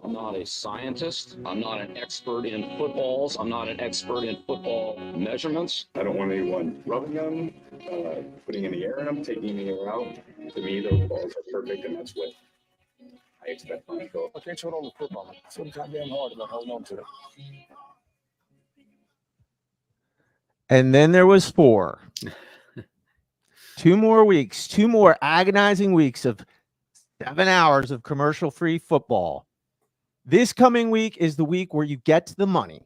I'm not a scientist. I'm not an expert in footballs. I'm not an expert in football measurements. I don't want anyone rubbing them, putting any air in them, taking any air out. To me, those balls are perfect, and that's what I expect from a goal. I can't hold on to football. It's so goddamn hard to hold on to it. And then there was 4. 2 more weeks, 2 more agonizing weeks of 7 hours of commercial-free football. This coming week is the week where you get to the money.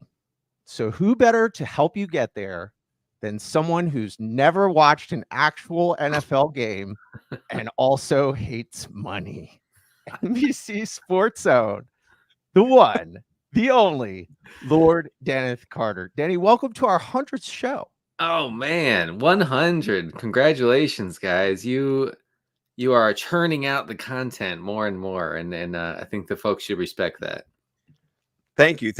So who better to help you get there than someone who's never watched an actual NFL game and also hates money? NBC Sports Zone, the one, the only, Lord Dennis Carter. Denny, welcome to our 100th show. Oh man, 100. Congratulations, guys. You are churning out the content more and more, and I think the folks should respect that. Thank you.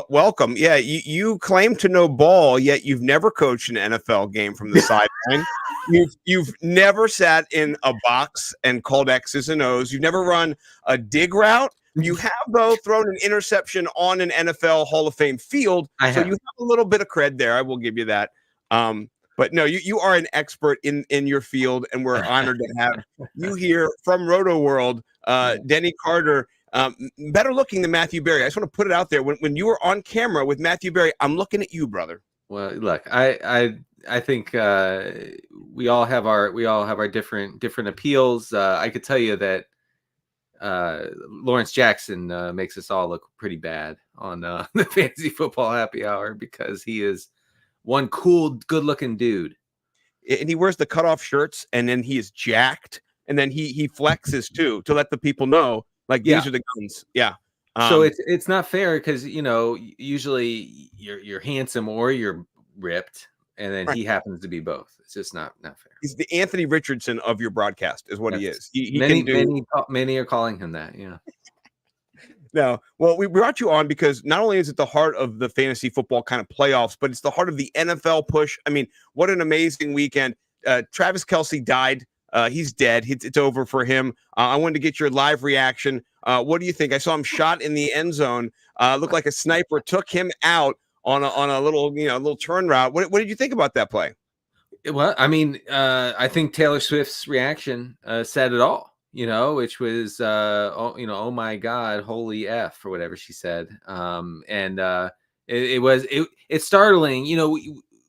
Welcome. Yeah, you claim to know ball, yet you've never coached an NFL game from the sideline. You've never sat in a box and called X's and O's. You've never run a dig route. You have, though, thrown an interception on an NFL Hall of Fame field. You have a little bit of cred there. I will give you that. But no, you are an expert in your field, and we're honored to have you here from Rotoworld, Denny Carter. Better looking than Matthew Berry. I just want to put it out there. When you were on camera with Matthew Berry, I'm looking at you, brother. Well, look, I think we all have our different appeals. I could tell you that Lawrence Jackson makes us all look pretty bad on the Fantasy Football Happy Hour because he is one cool, good-looking dude. And he wears the cutoff shirts, and then he is jacked, and then he flexes too to let the people know, like, these are the guns. Yeah. So it's not fair because usually you're handsome or you're ripped, and then he happens to be both. It's just not fair. He's the Anthony Richardson of your broadcast, is what he is. Many are calling him that. Yeah. No, well, we brought you on because not only is it the heart of the fantasy football kind of playoffs, but it's the heart of the NFL push. I mean, what an amazing weekend. Travis Kelce died. He's dead. It's over for him. I wanted to get your live reaction. What do you think? I saw him shot in the end zone. Looked like a sniper took him out on a little turn route. What did you think about that play? Well, I mean, I think Taylor Swift's reaction said it all. Which was, oh my God, holy F, or whatever she said. It's startling.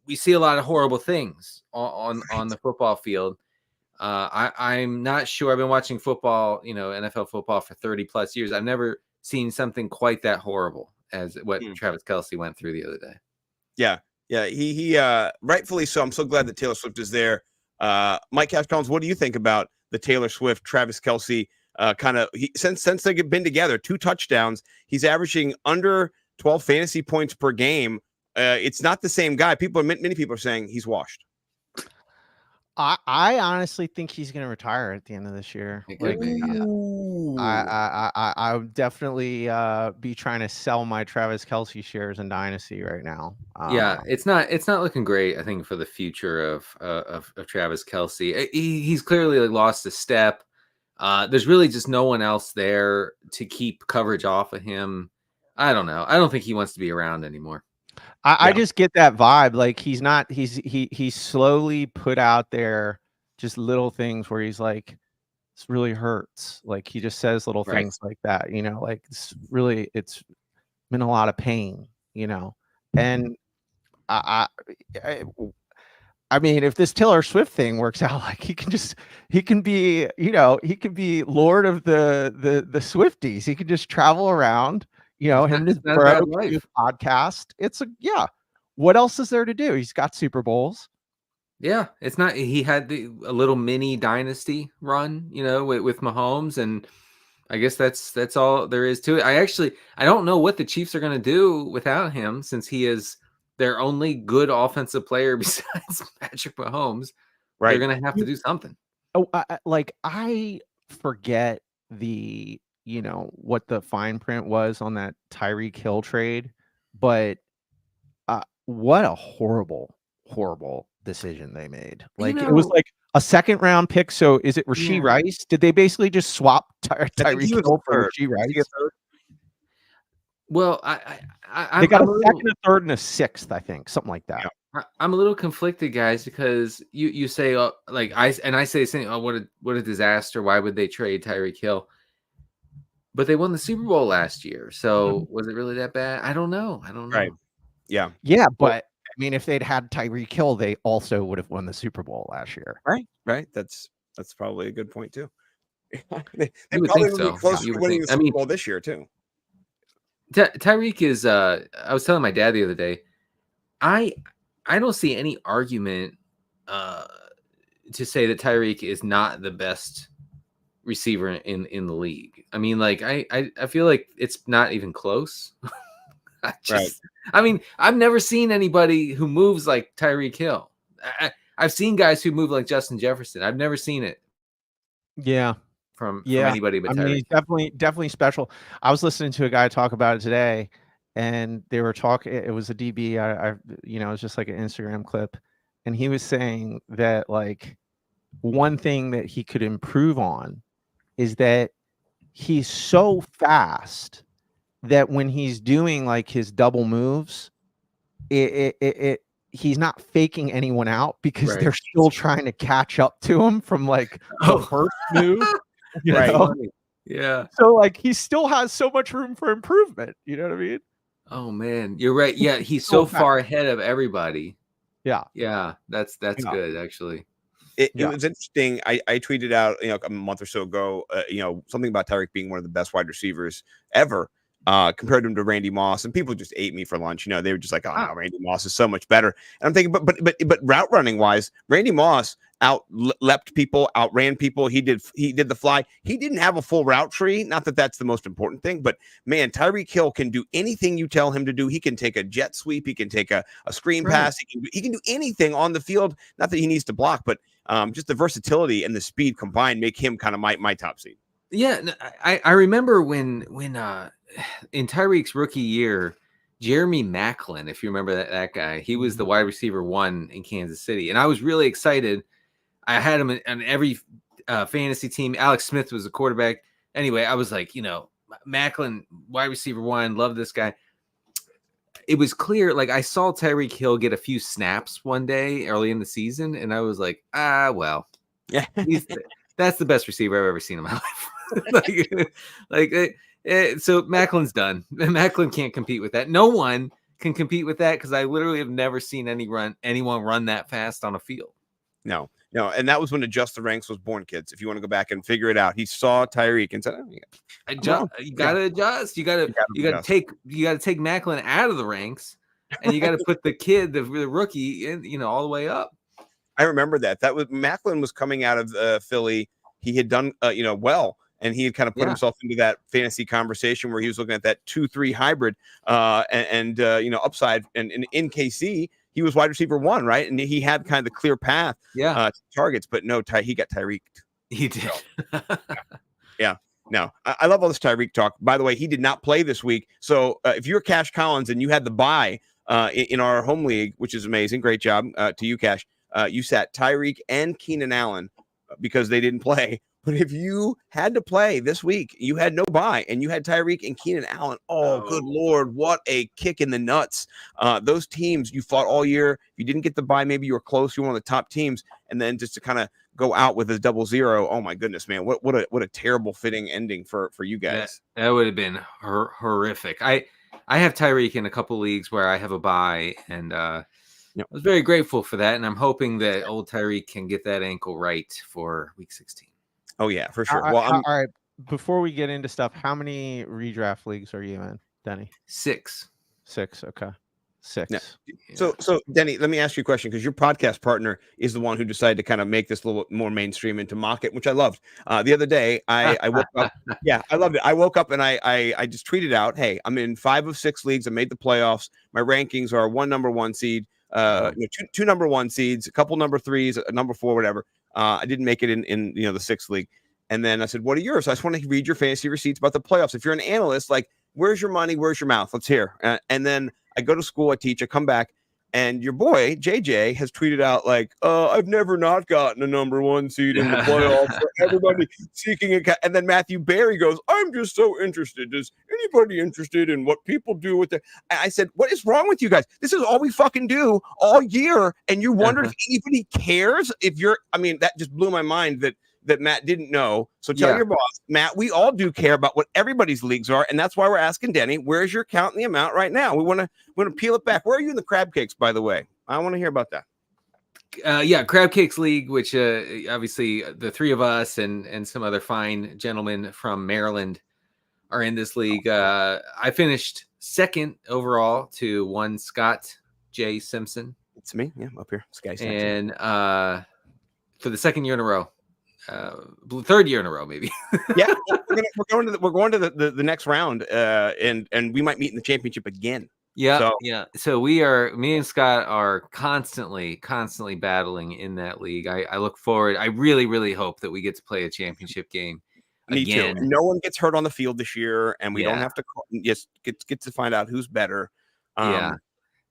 We see a lot of horrible things on the football field. I'm not sure. I've been watching football, NFL football for 30 plus years. I've never seen something quite that horrible as what Travis Kelce went through the other day. Yeah. He rightfully so. I'm so glad that Taylor Swift is there. Mike Cash-Collins, what do you think about the Taylor Swift, Travis Kelce since they've been together, 2 touchdowns, he's averaging under 12 fantasy points per game. It's not the same guy. Many people are saying he's washed. I honestly think he's going to retire at the end of this year. I would definitely be trying to sell my Travis Kelce shares in Dynasty right now. It's not looking great, I think, for the future of Travis Kelce. He's clearly lost a step. There's really just no one else there to keep coverage off of him. I don't know. I don't think he wants to be around anymore. I just get that vibe. Like he's slowly put out there just little things where he's like, this really hurts. Like he just says little things like that, like it's been a lot of pain, and I mean, if this Taylor Swift thing works out, like he can be Lord of the Swifties. He can just travel around. Him and his bro podcast. What else is there to do? He's got Super Bowls. Yeah, it's not. He had a little mini dynasty run, with Mahomes, and I guess that's all there is to it. I don't know what the Chiefs are going to do without him, since he is their only good offensive player besides Patrick Mahomes. Right, they're going to have to do something. Oh, I forget what the fine print was on that Tyreek Hill trade, but what a horrible decision they made. Like it was like a 2nd round pick. So is it Rashee Rice? Did they basically just swap Tyreek Hill for Rashee Rice? Well, They got I'm a second, a third, and a sixth, I think, something like that. I'm a little conflicted, guys, because you say like I say the same. Oh, what a disaster! Why would they trade Tyreek Hill? But they won the Super Bowl last year, so was it really that bad? I don't know. Right. Yeah. Yeah, but I mean, if they'd had Tyreek Hill, they also would have won the Super Bowl last year. Right. That's probably a good point too. they You would probably think would be so. close You to would winning think. the Super Bowl this year too. Tyreek is. I was telling my dad the other day. I don't see any argument to say that Tyreek is not the best receiver in the league. I mean, like I feel like it's not even close. I mean, I've never seen anybody who moves like Tyreek Hill. I've seen guys who move like Justin Jefferson. I've never seen it. Yeah. From anybody but Tyreek. I mean, he's definitely special. I was listening to a guy talk about it today, and they were talking. It was a DB. It was just like an Instagram clip, and he was saying that like one thing that he could improve on is that he's so fast that when he's doing like his double moves, he's not faking anyone out because they're still trying to catch up to him from like the first move. You know? Yeah. So like he still has so much room for improvement. You know what I mean? Oh man, you're right. Yeah, he's so far ahead of everybody. Yeah. Yeah, that's good actually. It was interesting. I tweeted out, a month or so ago, something about Tyreek being one of the best wide receivers ever. Compared him to Randy Moss, and people just ate me for lunch. They were just like, "Oh no, Randy Moss is so much better." And I'm thinking, but route running wise, Randy Moss leapt people, outran people. He did the fly. He didn't have a full route tree. Not that that's the most important thing, but man, Tyreek Hill can do anything you tell him to do. He can take a jet sweep. He can take a screen pass. He can do anything on the field. Not that he needs to block, but just the versatility and the speed combined make him kind of my top seed. Yeah, I remember when in Tyreek's rookie year, Jeremy Maclin, if you remember that guy, he was the wide receiver 1 in Kansas City, and I was really excited. I had him on every fantasy team. Alex Smith was the quarterback. Anyway, I was like, Maclin, wide receiver 1, love this guy. It was clear, like I saw Tyreek Hill get a few snaps one day early in the season, and I was like, well, yeah, that's the best receiver I've ever seen in my life. So Macklin's done. Maclin can't compete with that. No one can compete with that because I literally have never seen anyone run that fast on a field. No, and that was when Adjust the Ranks was born, kids. If you want to go back and figure it out, he saw Tyreek and said, You gotta adjust. You gotta take Maclin out of the ranks, and you gotta put the kid, the rookie, in, all the way up. I remember that. That was Maclin was coming out of Philly. He had done well. And he had kind of put himself into that fantasy conversation where he was looking at that 2-3 hybrid and upside. And in KC, he was wide receiver 1, right? And he had kind of the clear path to targets. But no, he got Tyreek. He did. Yeah. No, I love all this Tyreek talk. By the way, he did not play this week. So if you're Cash Collins and you had the bye in our home league, which is amazing, great job to you, Cash. You sat Tyreek and Keenan Allen because they didn't play. But if you had to play this week, you had no bye, and you had Tyreek and Keenan Allen. Oh, good Lord, what a kick in the nuts. Those teams you fought all year. If you didn't get the bye, maybe you were close. You were one of the top teams. And then just to kind of go out with a 0-0. Oh, my goodness, man. What a terrible fitting ending for you guys. That would have been horrific. I have Tyreek in a couple leagues where I have a bye, and I was very grateful for that. And I'm hoping that old Tyreek can get that ankle right for week 16. Oh, yeah, for sure. All right. Before we get into stuff, how many redraft leagues are you in, Denny? 6. 6. Okay. 6. Yeah. So Denny, let me ask you a question, because your podcast partner is the one who decided to kind of make this a little more mainstream and to mock it, which I loved. The other day, I woke up. Yeah, I loved it. I woke up and I just tweeted out, hey, I'm in 5 of 6 leagues. I made the playoffs. My rankings are 1 number 1 seed, 2 number 1 seeds, a couple number 3s, a number 4, whatever. I didn't make it in the 6th league. And then I said, what are yours? So I just want to read your fantasy receipts about the playoffs. If you're an analyst, like, where's your money? Where's your mouth? Let's hear. And then I go to school, I teach, I come back, And your boy JJ has tweeted out like, "I've never not gotten a number 1 seed in the playoffs. So everybody seeking a." And then Matthew Barry goes, "I'm just so interested. Is anybody interested in what people do with it?" I said, "What is wrong with you guys? This is all we fucking do all year, and you wonder if anybody cares? If you're, I mean, that just blew my mind that Matt didn't know. So tell your boss, Matt, we all do care about what everybody's leagues are, and that's why we're asking Denny, where's your count and the amount right now? We want to peel it back. Where are you in the crab cakes, by the way? I want to hear about that. Crab Cakes League, which obviously the three of us and some other fine gentlemen from Maryland are in this league. I finished second overall to one Scott J. Simpson. It's me, up here, Sky Simpson. And for the second year in a row. Third year in a row, maybe. Yeah, we're going to the next round, and we might meet in the championship again. Yeah, So me and Scott are constantly battling in that league. I look forward. I really, really hope that we get to play a championship game. Me again. too. No one gets hurt on the field this year, and we don't have to just get to find out who's better. Because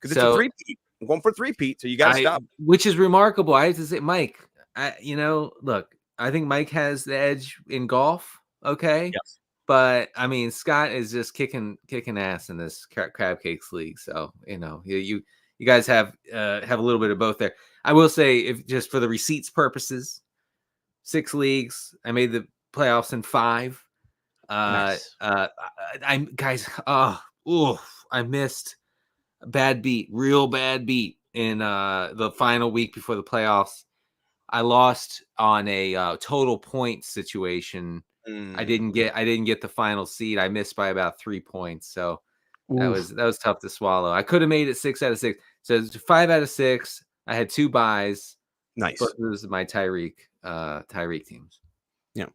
it's a three-peat. I'm going for a three-peat, so you got to stop. Which is remarkable. I have to say, Mike. Look. I think Mike has the edge in golf. Okay. Yes. But I mean, Scott is just kicking ass in this Crab Cakes League. So, you guys have a little bit of both there. I will say, if just for the receipts purposes, 6 leagues, I made the playoffs in 5. Nice. I missed a real bad beat in the final week before the playoffs. I lost on a total point situation. I didn't get the final seed. I missed by about 3 points. So that was tough to swallow. I could have made it 6 out of 6. So it's 5 out of 6. I had 2 buys. Nice. But this is my Tyreek teams. Yeah.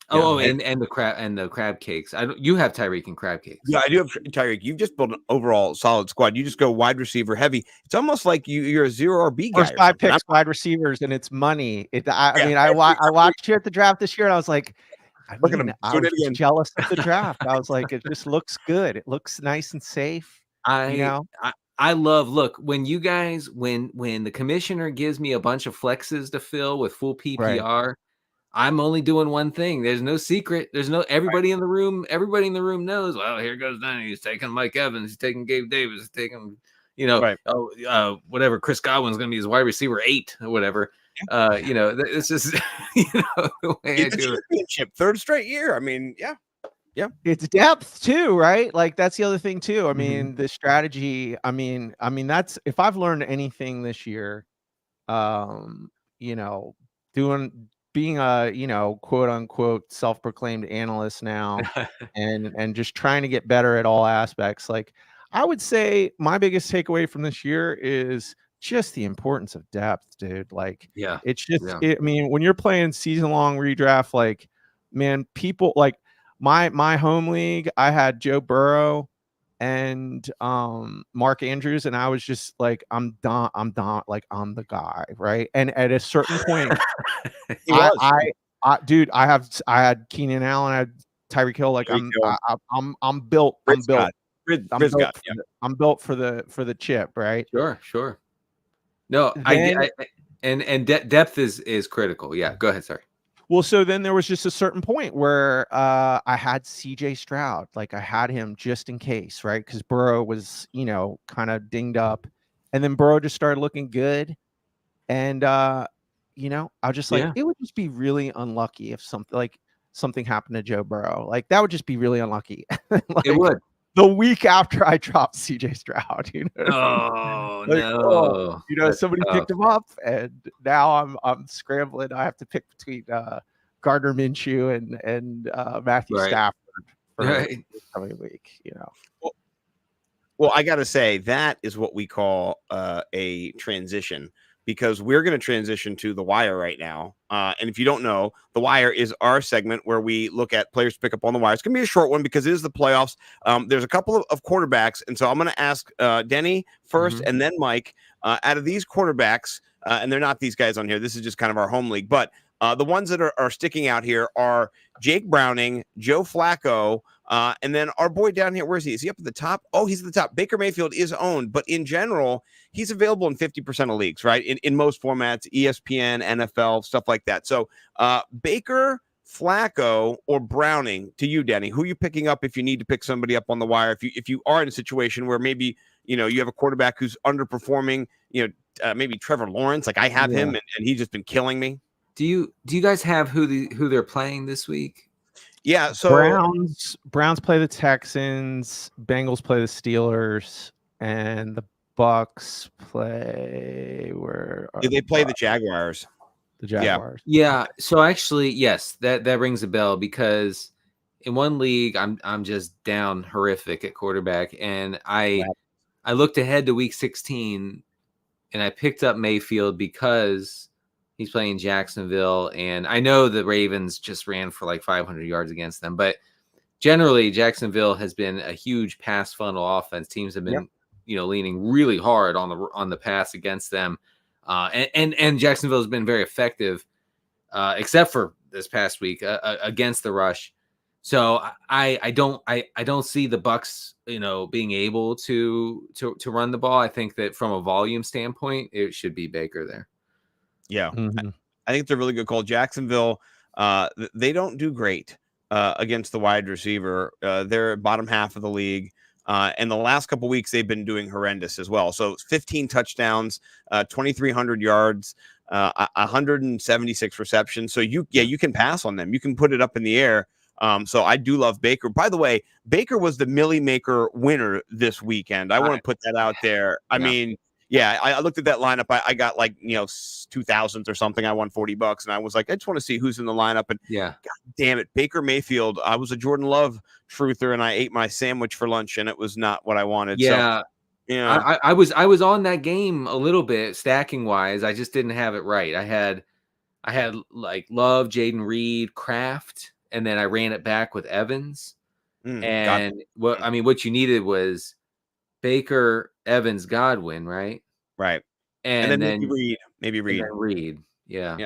Oh, and the crab cakes. You have Tyreek and crab cakes. Yeah, I do have Tyreek. You've just built an overall solid squad. You just go wide receiver heavy. It's almost like you're a 0 RB guy. First 5 picks, wide receivers, and it's money. I watched you at the draft this year, and I was like, I was jealous of the draft. I was like, it just looks good. It looks nice and safe. I love, look, when you guys, when the commissioner gives me a bunch of flexes to fill with full PPR, right. I'm only doing one thing. There's no secret. There's no, everybody in the room knows, well, here goes Denny. He's taking Mike Evans. He's taking Gabe Davis. He's taking, whatever. Chris Godwin's going to be his wide receiver 8 or whatever. It's just, the way I do it. Championship, 3rd straight year. I mean, yeah. It's depth too, right? Like that's the other thing too. I mean, the strategy. I mean, that's if I've learned anything this year, being a quote unquote self-proclaimed analyst now, and just trying to get better at all aspects. Like I would say, my biggest takeaway from this year is just the importance of depth, dude. Like, it's just. I mean, when you're playing season-long redraft, like, man, people like. My home league, I had Joe Burrow and Mark Andrews, and I was just like, I'm the guy, right? And at a certain point, I had Keenan Allen, I had Tyreek Hill, like I'm built. I'm built for the chip, right? Sure. No, depth is critical. Yeah, go ahead. Sorry. Well, so then there was just a certain point where I had CJ Stroud, like I had him just in case, right? Because Burrow was, kind of dinged up, and then Burrow just started looking good, and I was just like, it would just be really unlucky if something happened to Joe Burrow, like that would just be really unlucky. It would. The week after I dropped CJ Stroud, somebody picked him up, and now I'm scrambling. I have to pick between Gardner Minshew and Matthew Stafford for the coming week. Well, I got to say that is what we call a transition, because we're going to transition to The Wire right now. And if you don't know, The Wire is our segment where we look at players to pick up on the wire. It's going to be a short one because it is the playoffs. There's a couple of quarterbacks. And so I'm going to ask Denny first and then Mike, out of these quarterbacks, and they're not these guys on here. This is just kind of our home league. But the ones that are sticking out here are Jake Browning, Joe Flacco, And then our boy down here, where is he? Is he up at the top? Oh, he's at the top. Baker Mayfield is owned, but in general, he's available in 50% of leagues, right? In most formats, ESPN, NFL, stuff like that. So Baker, Flacco, or Browning, to you, Denny, who are you picking up if you need to pick somebody up on the wire? If you are in a situation where maybe you have a quarterback who's underperforming, maybe Trevor Lawrence, like I have him, and he's just been killing me. Do you guys have who they're playing this week? Yeah, so Browns play the Texans, Bengals play the Steelers, and the Bucks play they play the Jaguars. The Jaguars. Yeah. So actually, yes, that rings a bell because in one league I'm just down horrific at quarterback, and I looked ahead to week 16 and I picked up Mayfield because he's playing Jacksonville, and I know the Ravens just ran for like 500 yards against them, but generally Jacksonville has been a huge pass funnel offense. Teams have been, leaning really hard on the pass against them, and Jacksonville has been very effective, except for this past week against the rush. So I don't see the Bucks, being able to run the ball. I think that from a volume standpoint, it should be Baker there. Yeah, I think it's a really good call. Jacksonville, they don't do great against the wide receiver. They're bottom half of the league. And the last couple of weeks, they've been doing horrendous as well. So 15 touchdowns, 2,300 yards, 176 receptions. So you can pass on them. You can put it up in the air. So I do love Baker. By the way, Baker was the Millie Maker winner this weekend. I want to put that out there. I mean, yeah, I looked at that lineup. I got like 2,000th or something. I won $40, and I was like, I just want to see who's in the lineup. And God damn it, Baker Mayfield. I was a Jordan Love truther, and I ate my sandwich for lunch, and it was not what I wanted. Yeah, so, I was on that game a little bit stacking wise. I just didn't have it right. I had like Love, Jaden Reed, Kraft, and then I ran it back with Evans. And what you needed was Baker, Evans, Godwin, right? Right. And then maybe Reed. Reed. Yeah.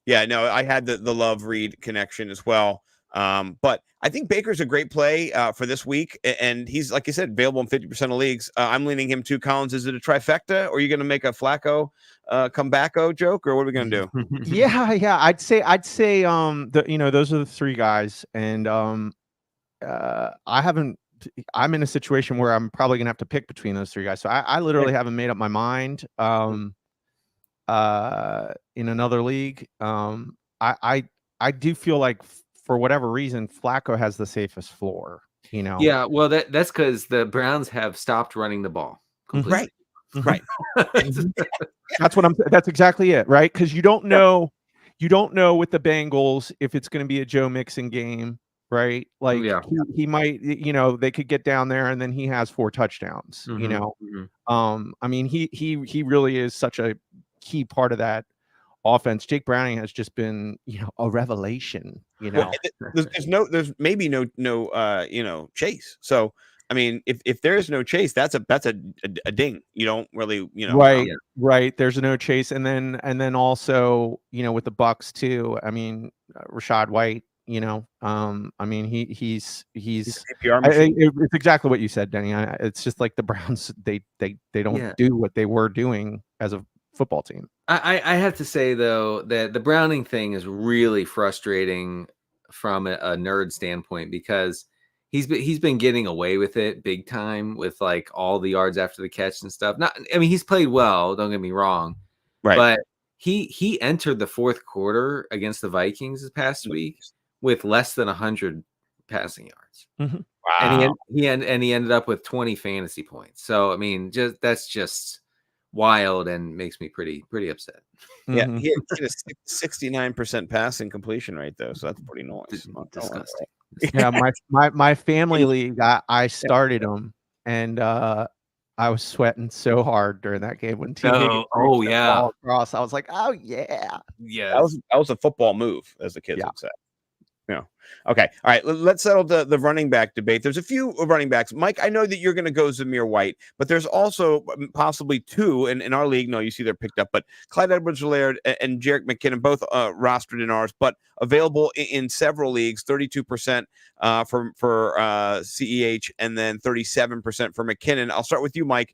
No, I had the Love Reed connection as well. But I think Baker's a great play for this week. And he's, like I said, available in 50% of leagues. I'm leaning him too. Collins, is it a trifecta, or are you going to make a Flacco comebacko joke, or what are we going to do? Yeah. I'd say those are the three guys. And I'm in a situation where I'm probably gonna have to pick between those three guys. So I literally haven't made up my mind. In another league, I do feel like for whatever reason, Flacco has the safest floor. Yeah, well, that's because the Browns have stopped running the ball completely. Right. That's exactly it, right? Because you don't know with the Bengals if it's going to be a Joe Mixon game. Right. Like he might, they could get down there and then he has 4 touchdowns, I mean, he really is such a key part of that offense. Jake Browning has just been, a revelation, Well, there's maybe no chase. So, I mean, if there is no chase, that's a ding. You don't really, Right. There's no chase. And then also, with the Bucks too, I mean, Rashad White, I mean, he's it's exactly what you said, Denny. It's just like the Browns, they don't do what they were doing as a football team. I have to say though that the Browning thing is really frustrating from a nerd standpoint because he's been getting away with it big time with like all the yards after the catch and stuff. He's played well, don't get me wrong, right? But he entered the fourth quarter against the Vikings this past week with less than 100 passing yards. Mm-hmm. Wow. And he ended up with 20 fantasy points. So, I mean, that's just wild and makes me pretty upset. Yeah. Mm-hmm. He had a 69% passing completion rate though. So that's pretty nice. Disgusting. Yeah. My family league, I started him and, I was sweating so hard during that game when across. I was like, oh yeah. Yeah. That was a football move, as the kids would say. No. Okay. All right. Let's settle the running back debate. There's a few running backs. Mike, I know that you're going to go Zamir White, but there's also possibly two in our league. No, you see they're picked up, but Clyde Edwards-Helaire and Jerick McKinnon, both rostered in ours, but available in several leagues, 32% for CEH and then 37% for McKinnon. I'll start with you, Mike.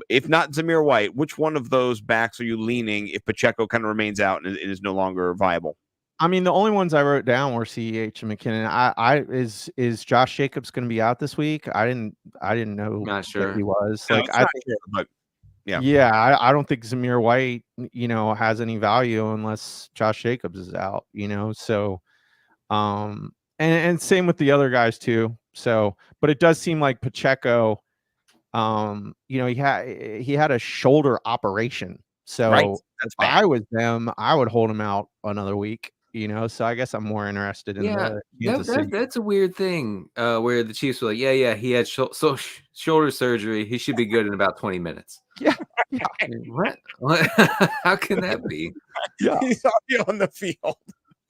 If not Zamir White, which one of those backs are you leaning if Pacheco kind of remains out and is no longer viable? I mean, the only ones I wrote down were CEH and McKinnon. Is Josh Jacobs going to be out this week? I didn't know Not sure. that he was. No, Like, I think, sure, but I don't think Zamir White, has any value unless Josh Jacobs is out. So, and same with the other guys too. So, but it does seem like Pacheco, he had a shoulder operation. So right. That's if bad. I was them, I would hold him out another week. So I guess I'm more interested in the Kansas City. That's a weird thing where the Chiefs were like, yeah, he had shoulder surgery. He should be good in about 20 minutes. Yeah. What? How can that be? Yeah. He's already on the field.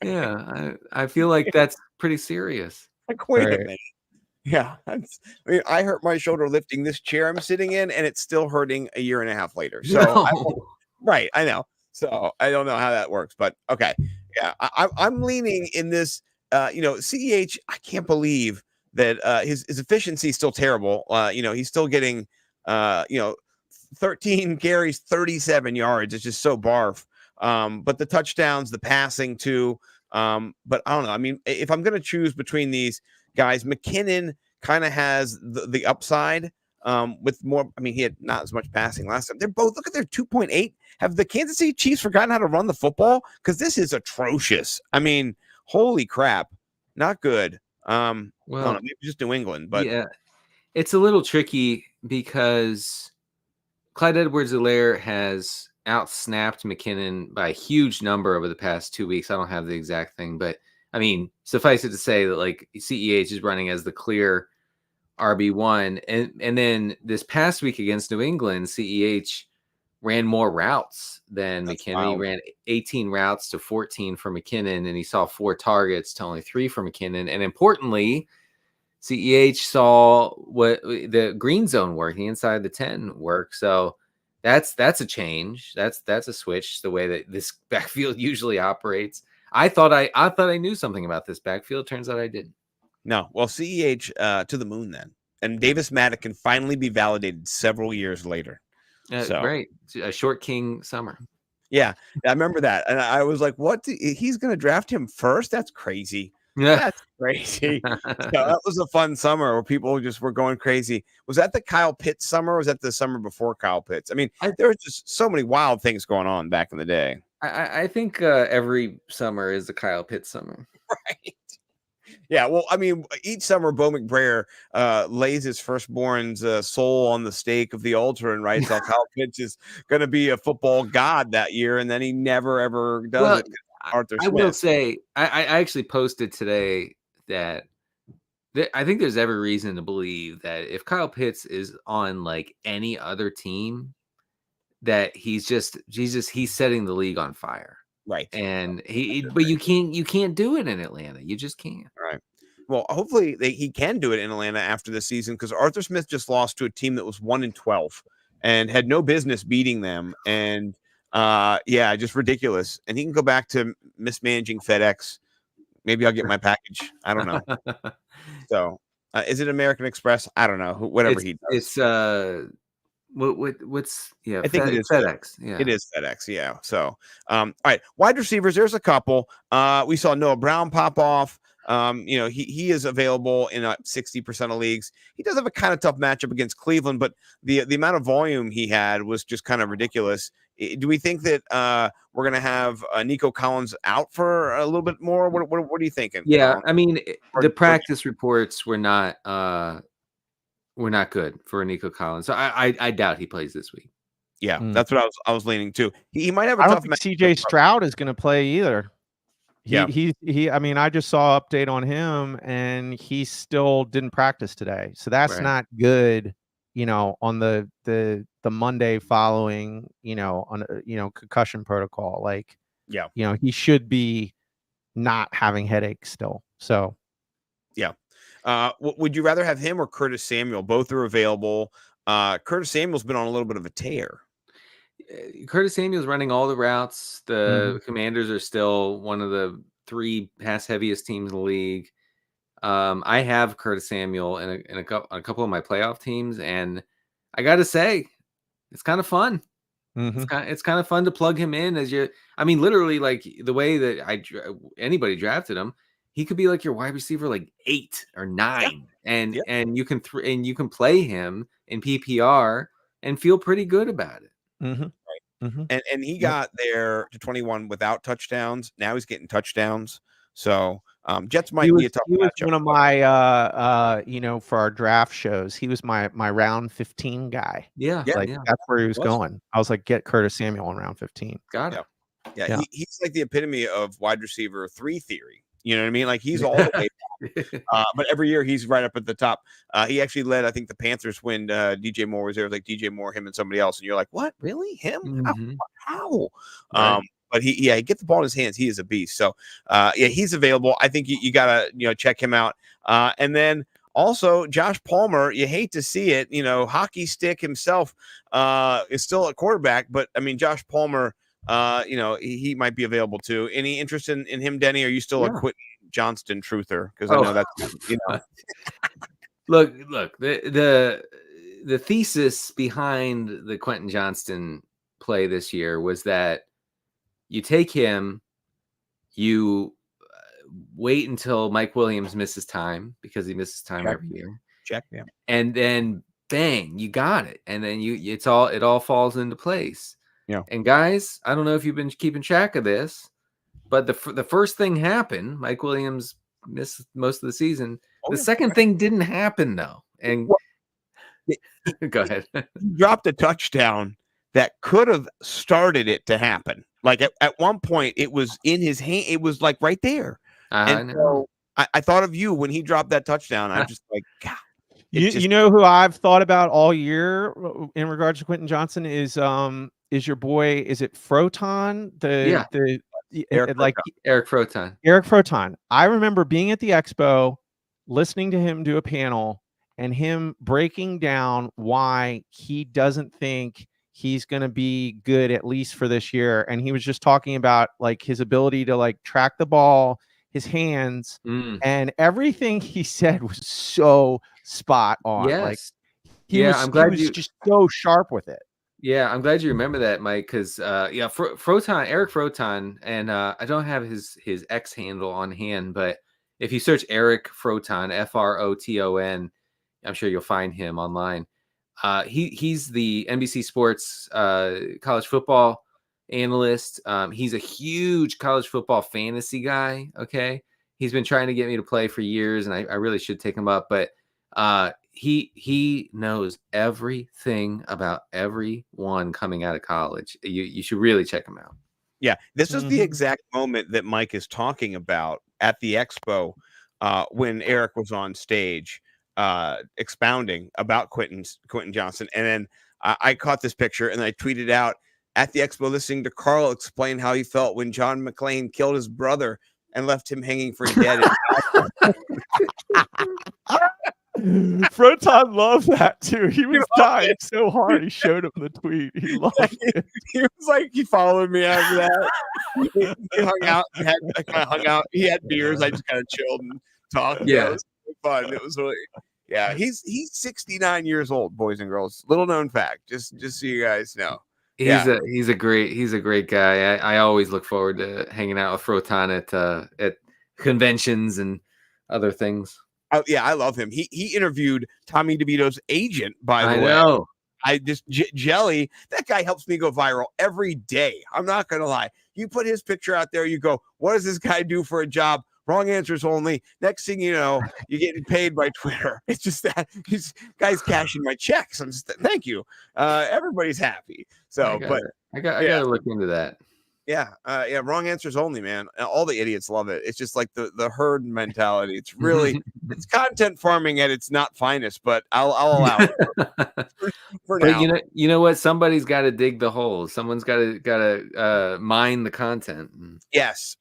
Yeah, I feel like that's pretty serious. Like, wait a minute. Yeah. I hurt my shoulder lifting this chair I'm sitting in, and it's still hurting a year and a half later. So, right. I know. So I don't know how that works, but okay. Yeah, I'm leaning in this. CEH. I can't believe that his efficiency is still terrible. He's still getting 13 carries, 37 yards. It's just so barf. But the touchdowns, the passing too. But I don't know. I mean, if I'm going to choose between these guys, McKinnon kind of has the upside. With more, I mean, he had not as much passing last time. They're both, look at their 2.8. Have the Kansas City Chiefs forgotten how to run the football? Because this is atrocious. I mean, holy crap, not good. Well, maybe just New England, but yeah, it's a little tricky because Clyde Edwards-Helaire has outsnapped McKinnon by a huge number over the past 2 weeks. I don't have the exact thing, but I mean, suffice it to say that like CEH is running as the clear RB1, and then this past week against New England, CEH ran more routes than McKinnon. Wild. He ran 18 routes to 14 for McKinnon, and he saw 4 targets to only 3 for McKinnon. And importantly, CEH saw what the green zone work, the inside the 10 work. So that's a change. That's a switch the way that this backfield usually operates. I thought I knew something about this backfield. Turns out I didn't. No. Well, CEH to the moon then. And Davis Maddock can finally be validated several years later. Great. A short king summer. Yeah, I remember that. And I was like, what? He's going to draft him first? That's crazy. Yeah. That's crazy. So that was a fun summer where people just were going crazy. Was that the Kyle Pitts summer or was that the summer before Kyle Pitts? I mean, there were just so many wild things going on back in the day. I think every summer is the Kyle Pitts summer. Right. Yeah, well, I mean, each summer, Bo McBrayer lays his firstborn's soul on the stake of the altar and writes how Kyle Pitts is going to be a football god that year, and then he never, ever does it. Arthur Smith. I will say, I actually posted today that I think there's every reason to believe that if Kyle Pitts is on like any other team, that he's setting the league on fire. Right. And but you can't do it in Atlanta. You just can't. Right. Well, hopefully he can do it in Atlanta after the season because Arthur Smith just lost to a team that was 1-12 and had no business beating them. And just ridiculous. And he can go back to mismanaging FedEx. Maybe I'll get my package. I don't know. So is it American Express? I don't know. Whatever he does. It's what's I think it is FedEx. Yeah, it is FedEx. Yeah. So, all right, wide receivers. There's a couple. We saw Noah Brown pop off. He is available in 60% of leagues. He does have a kind of tough matchup against Cleveland, but the amount of volume he had was just kind of ridiculous. Do we think that we're going to have Nico Collins out for a little bit more? What are you thinking? Yeah, I mean, the practice reports were not good for Nico Collins. So I doubt he plays this week. Yeah, that's what I was leaning to. He might have a I tough don't think CJ Stroud is going to play either. He I mean, I just saw an update on him and he still didn't practice today. So that's not good, on the Monday following, on concussion protocol. Like, he should be not having headaches still. So Would you rather have him or Curtis Samuel? Both are available. Curtis Samuel's been on a little bit of a tear. Curtis Samuel's running all the routes. The Mhm. Commanders are still one of the 3 pass heaviest teams in the league. I have Curtis Samuel in a couple of my playoff teams, and I got to say, it's kind of fun. It's kind of fun to plug him in as I mean, literally, like the way that anybody drafted him, he could be like your wide receiver, like 8 or 9, and you can and you can play him in PPR and feel pretty good about it. And he got there to 21 without touchdowns. Now he's getting touchdowns. So Jets might be a tough he was matchup. one of my for our draft shows. He was my round 15 guy. Yeah, Like that's where he was going. I was like, get Curtis Samuel in round 15. Got it. Yeah. He's like the epitome of wide receiver 3 theory. You know what I mean? Like he's all the way back. But every year he's right up at the top. He actually led, I think, the Panthers when DJ Moore was there. It was like DJ Moore, him, and somebody else. And you're like, what? Really? Him? How? Right. But he get the ball in his hands. He is a beast. So he's available. I think you gotta check him out. And then also Josh Palmer. You hate to see it. Hockey stick himself is still a quarterback, but I mean Josh Palmer. He might be available too. Any interest in him, Denny? Are you still a Quentin Johnston truther? Because I know that's Look, the thesis behind the Quentin Johnston play this year was that you take him, you wait until Mike Williams misses time, because he misses time every year. Check, yeah. And then bang, you got it. And then it all falls into place. Yeah. And guys, I don't know if you've been keeping track of this, but the first thing happened. Mike Williams missed most of the season. The second thing didn't happen though. And go ahead. He dropped a touchdown that could have started it to happen. Like at one point, it was in his hand. It was like right there. I know. So I thought of you when he dropped that touchdown. I'm just like, God. You know who I've thought about all year in regards to Quentin Johnson is your boy, is it Froton? Eric Froton. Eric Froton. I remember being at the expo, listening to him do a panel and him breaking down why he doesn't think he's going to be good, at least for this year. And he was just talking about like his ability to like track the ball, his hands, and everything he said was so spot on. Yes. Like he was just so sharp with it. Yeah, I'm glad you remember that, Mike, because Eric Froton, and I don't have his X handle on hand, but if you search Eric Froton, Froton, I'm sure you'll find him online. He's the NBC Sports college football analyst. He's a huge college football fantasy guy. Okay, he's been trying to get me to play for years, and I really should take him up, but he knows everything about everyone coming out of college. You should really check him out. Yeah, this is the exact moment that Mike is talking about at the expo when Eric was on stage expounding about Quentin Johnson. And then I caught this picture and I tweeted out at the expo, listening to Carl explain how he felt when John McClane killed his brother and left him hanging for dead. Froton loved that too. He was dying so hard. He showed him the tweet. He loved it. He was like, he followed me after that. He hung out. I kind of hung out. He had beers. I just kind of chilled and talked. Yeah, it was fun. It was really, yeah. He's 69 years old, boys and girls. Little known fact. Just so you guys know. He's a great guy. I always look forward to hanging out with Froton at conventions and other things. Oh, yeah, I love him. He interviewed Tommy DeVito's agent, by the way. Know. I just Jelly, that guy helps me go viral every day. I'm not gonna lie. You put his picture out there, you go, what does this guy do for a job? Wrong answers only. Next thing you know, you're getting paid by Twitter. It's just that these guys cashing my checks. I'm just thank you. Everybody's happy. So, I gotta look into that. Yeah, wrong answers only, man. All the idiots love it. It's just like the herd mentality. It's really it's content farming at its not finest, but I'll allow it for now. You know what? Somebody's got to dig the holes. Someone's got to mine the content. Yes.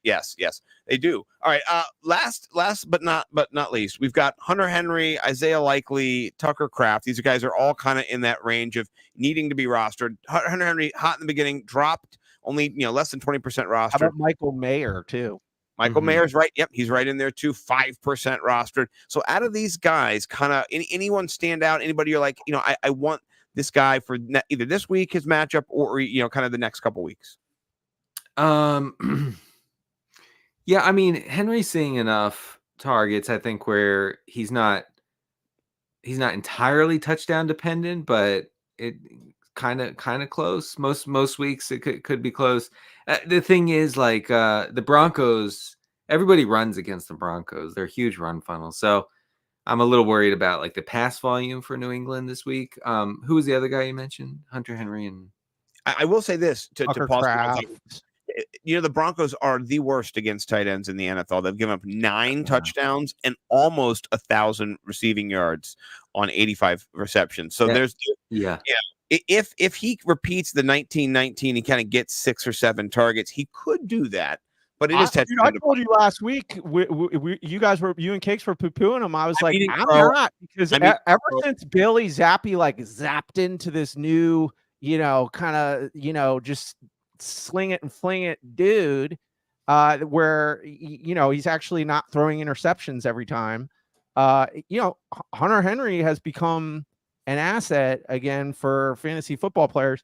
They do. All right. Last but not least, we've got Hunter Henry, Isaiah Likely, Tucker Kraft. These guys are all kind of in that range of needing to be rostered. Hunter Henry, hot in the beginning, dropped only less than 20% rostered. How about Michael Mayer too? Michael Mayer's right. Yep, he's right in there too. 5% rostered. So out of these guys, kind of anyone stand out? Anybody you're like, I want this guy for either this week, his matchup, or kind of the next couple weeks. Yeah, I mean, Henry's seeing enough targets, I think, where he's not entirely touchdown dependent, but it kind of close. Most weeks it could be close. The thing is, like, the Broncos, everybody runs against the Broncos. They're a huge run funnel. So I'm a little worried about like the pass volume for New England this week. Who was the other guy you mentioned? Hunter Henry and I will say this to pause. Kraft. The Broncos are the worst against tight ends in the NFL. They've given up 9 touchdowns and almost 1,000 receiving yards on 85 receptions. So if he repeats the 19-19, he kind of gets 6 or 7 targets. He could do that, but it is I told you last week, you and Cakes were poo-pooing him. I was I'm not, because ever since Billy Zappi like zapped into this new, kind of, just sling it and fling it dude, where he's actually not throwing interceptions every time. Hunter Henry has become an asset again for fantasy football players.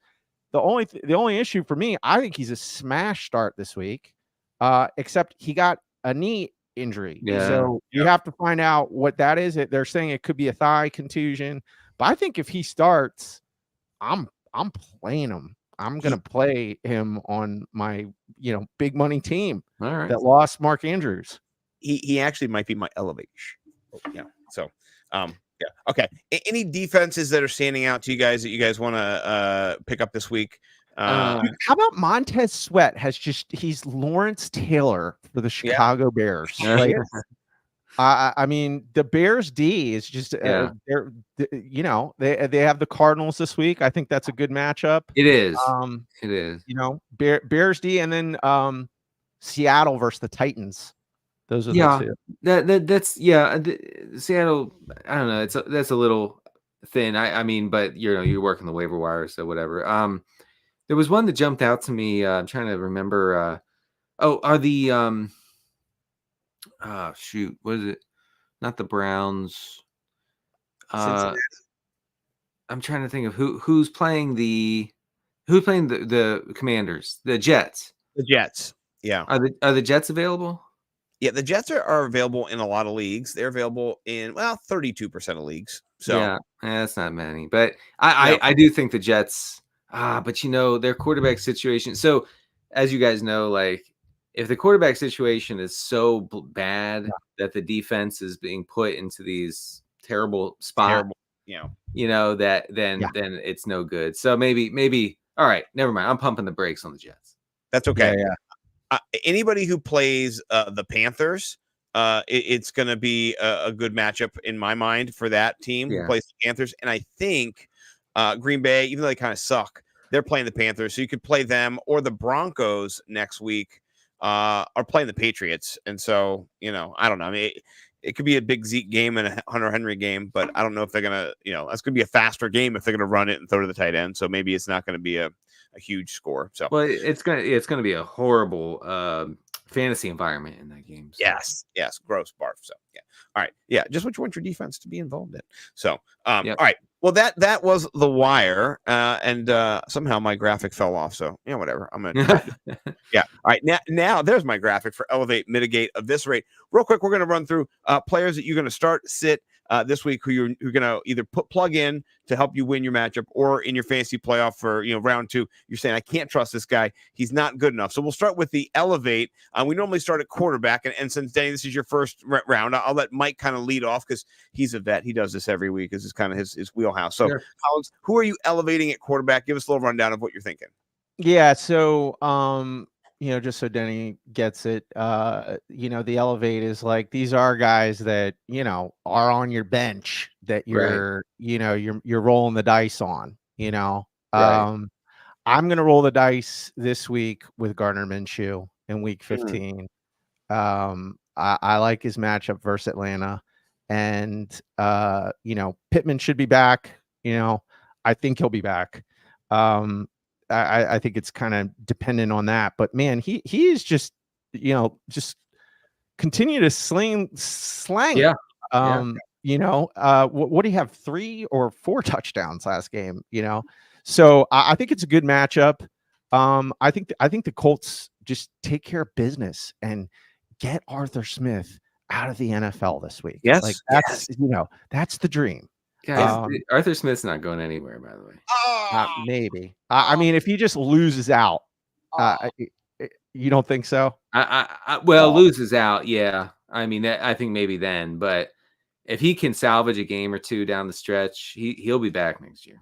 The only issue for me, I think he's a smash start this week, except he got a knee injury. So you have to find out what that is. They're saying it could be a thigh contusion, but I think if he starts, I'm playing him. I'm going to play him on my, big money team that lost Mark Andrews. He actually might be my elevation. Yeah. So, Okay. Any defenses that are standing out to you guys that you guys want to pick up this week? How about Montez Sweat he's Lawrence Taylor for the Chicago Bears. Like, I mean, the Bears D is just they have the Cardinals this week. I think that's a good matchup. It is. It is. Bears D, and then Seattle versus the Titans. Those are the two. That's Seattle. I don't know. That's a little thin. I mean, but you're working the waiver wire, so whatever. There was one that jumped out to me. I'm trying to remember. Are the shoot, what is it? Not the Browns. I'm trying to think of who's playing the Commanders, the Jets. The Jets. Yeah. Are the Jets available? Yeah, the Jets are available in a lot of leagues. They're available in 32% of leagues. So that's not many. But I do think the Jets. But their quarterback situation. So as you guys know, like, if the quarterback situation is so bad that the defense is being put into these terrible spots, then it's no good. So maybe all right, never mind. I'm pumping the brakes on the Jets. That's okay. Anybody who plays the Panthers, it's going to be a good matchup in my mind for that team who plays the Panthers. And I think Green Bay, even though they kind of suck, they're playing the Panthers. So you could play them, or the Broncos next week are playing the Patriots. And so, I don't know. I mean, it could be a big Zeke game and a Hunter Henry game, but I don't know if they're going to, that's going to be a faster game if they're going to run it and throw to the tight end. So maybe it's not going to be a huge score. So, well, it's going to be a horrible fantasy environment in that game. So. Yes. Gross barf. So, all right. Yeah. Just what you want your defense to be involved in. So, all right. Well, that was the wire, and somehow my graphic fell off. So whatever. I'm gonna. All right. Now there's my graphic for Elevate, Mitigate, Eviscerate. Real quick, we're gonna run through players that you're gonna start, sit this week, who you're gonna either plug in to help you win your matchup, or in your fantasy playoff for round 2. You're saying, I can't trust this guy. He's not good enough. So we'll start with the Elevate. We normally start at quarterback, and since Denny, this is your first round, I'll let Mike kind of lead off because he's a vet. He does this every week. This is kind of his wheelhouse. So, Collins, who are you elevating at quarterback? Give us a little rundown of what you're thinking. Yeah. So, just so Denny gets it, the Elevate is like, these are guys that, are on your bench that you're, you're rolling the dice on, I'm going to roll the dice this week with Gardner Minshew in week 15. I like his matchup versus Atlanta, and Pittman should be back. I think he'll be back. I think it's kind of dependent on that, but man, he is just just continue to slang Yeah. what do you have, 3 or 4 touchdowns last game? So I think it's a good matchup. I think the Colts just take care of business and get Arthur Smith out of the NFL this week. Yes, like that's the dream. Guys, Arthur Smith's not going anywhere, by the way. Maybe. I mean, if he just loses out, you don't think so? Loses out, yeah. I mean, I think maybe then, but if he can salvage a game or two down the stretch, he'll be back next year.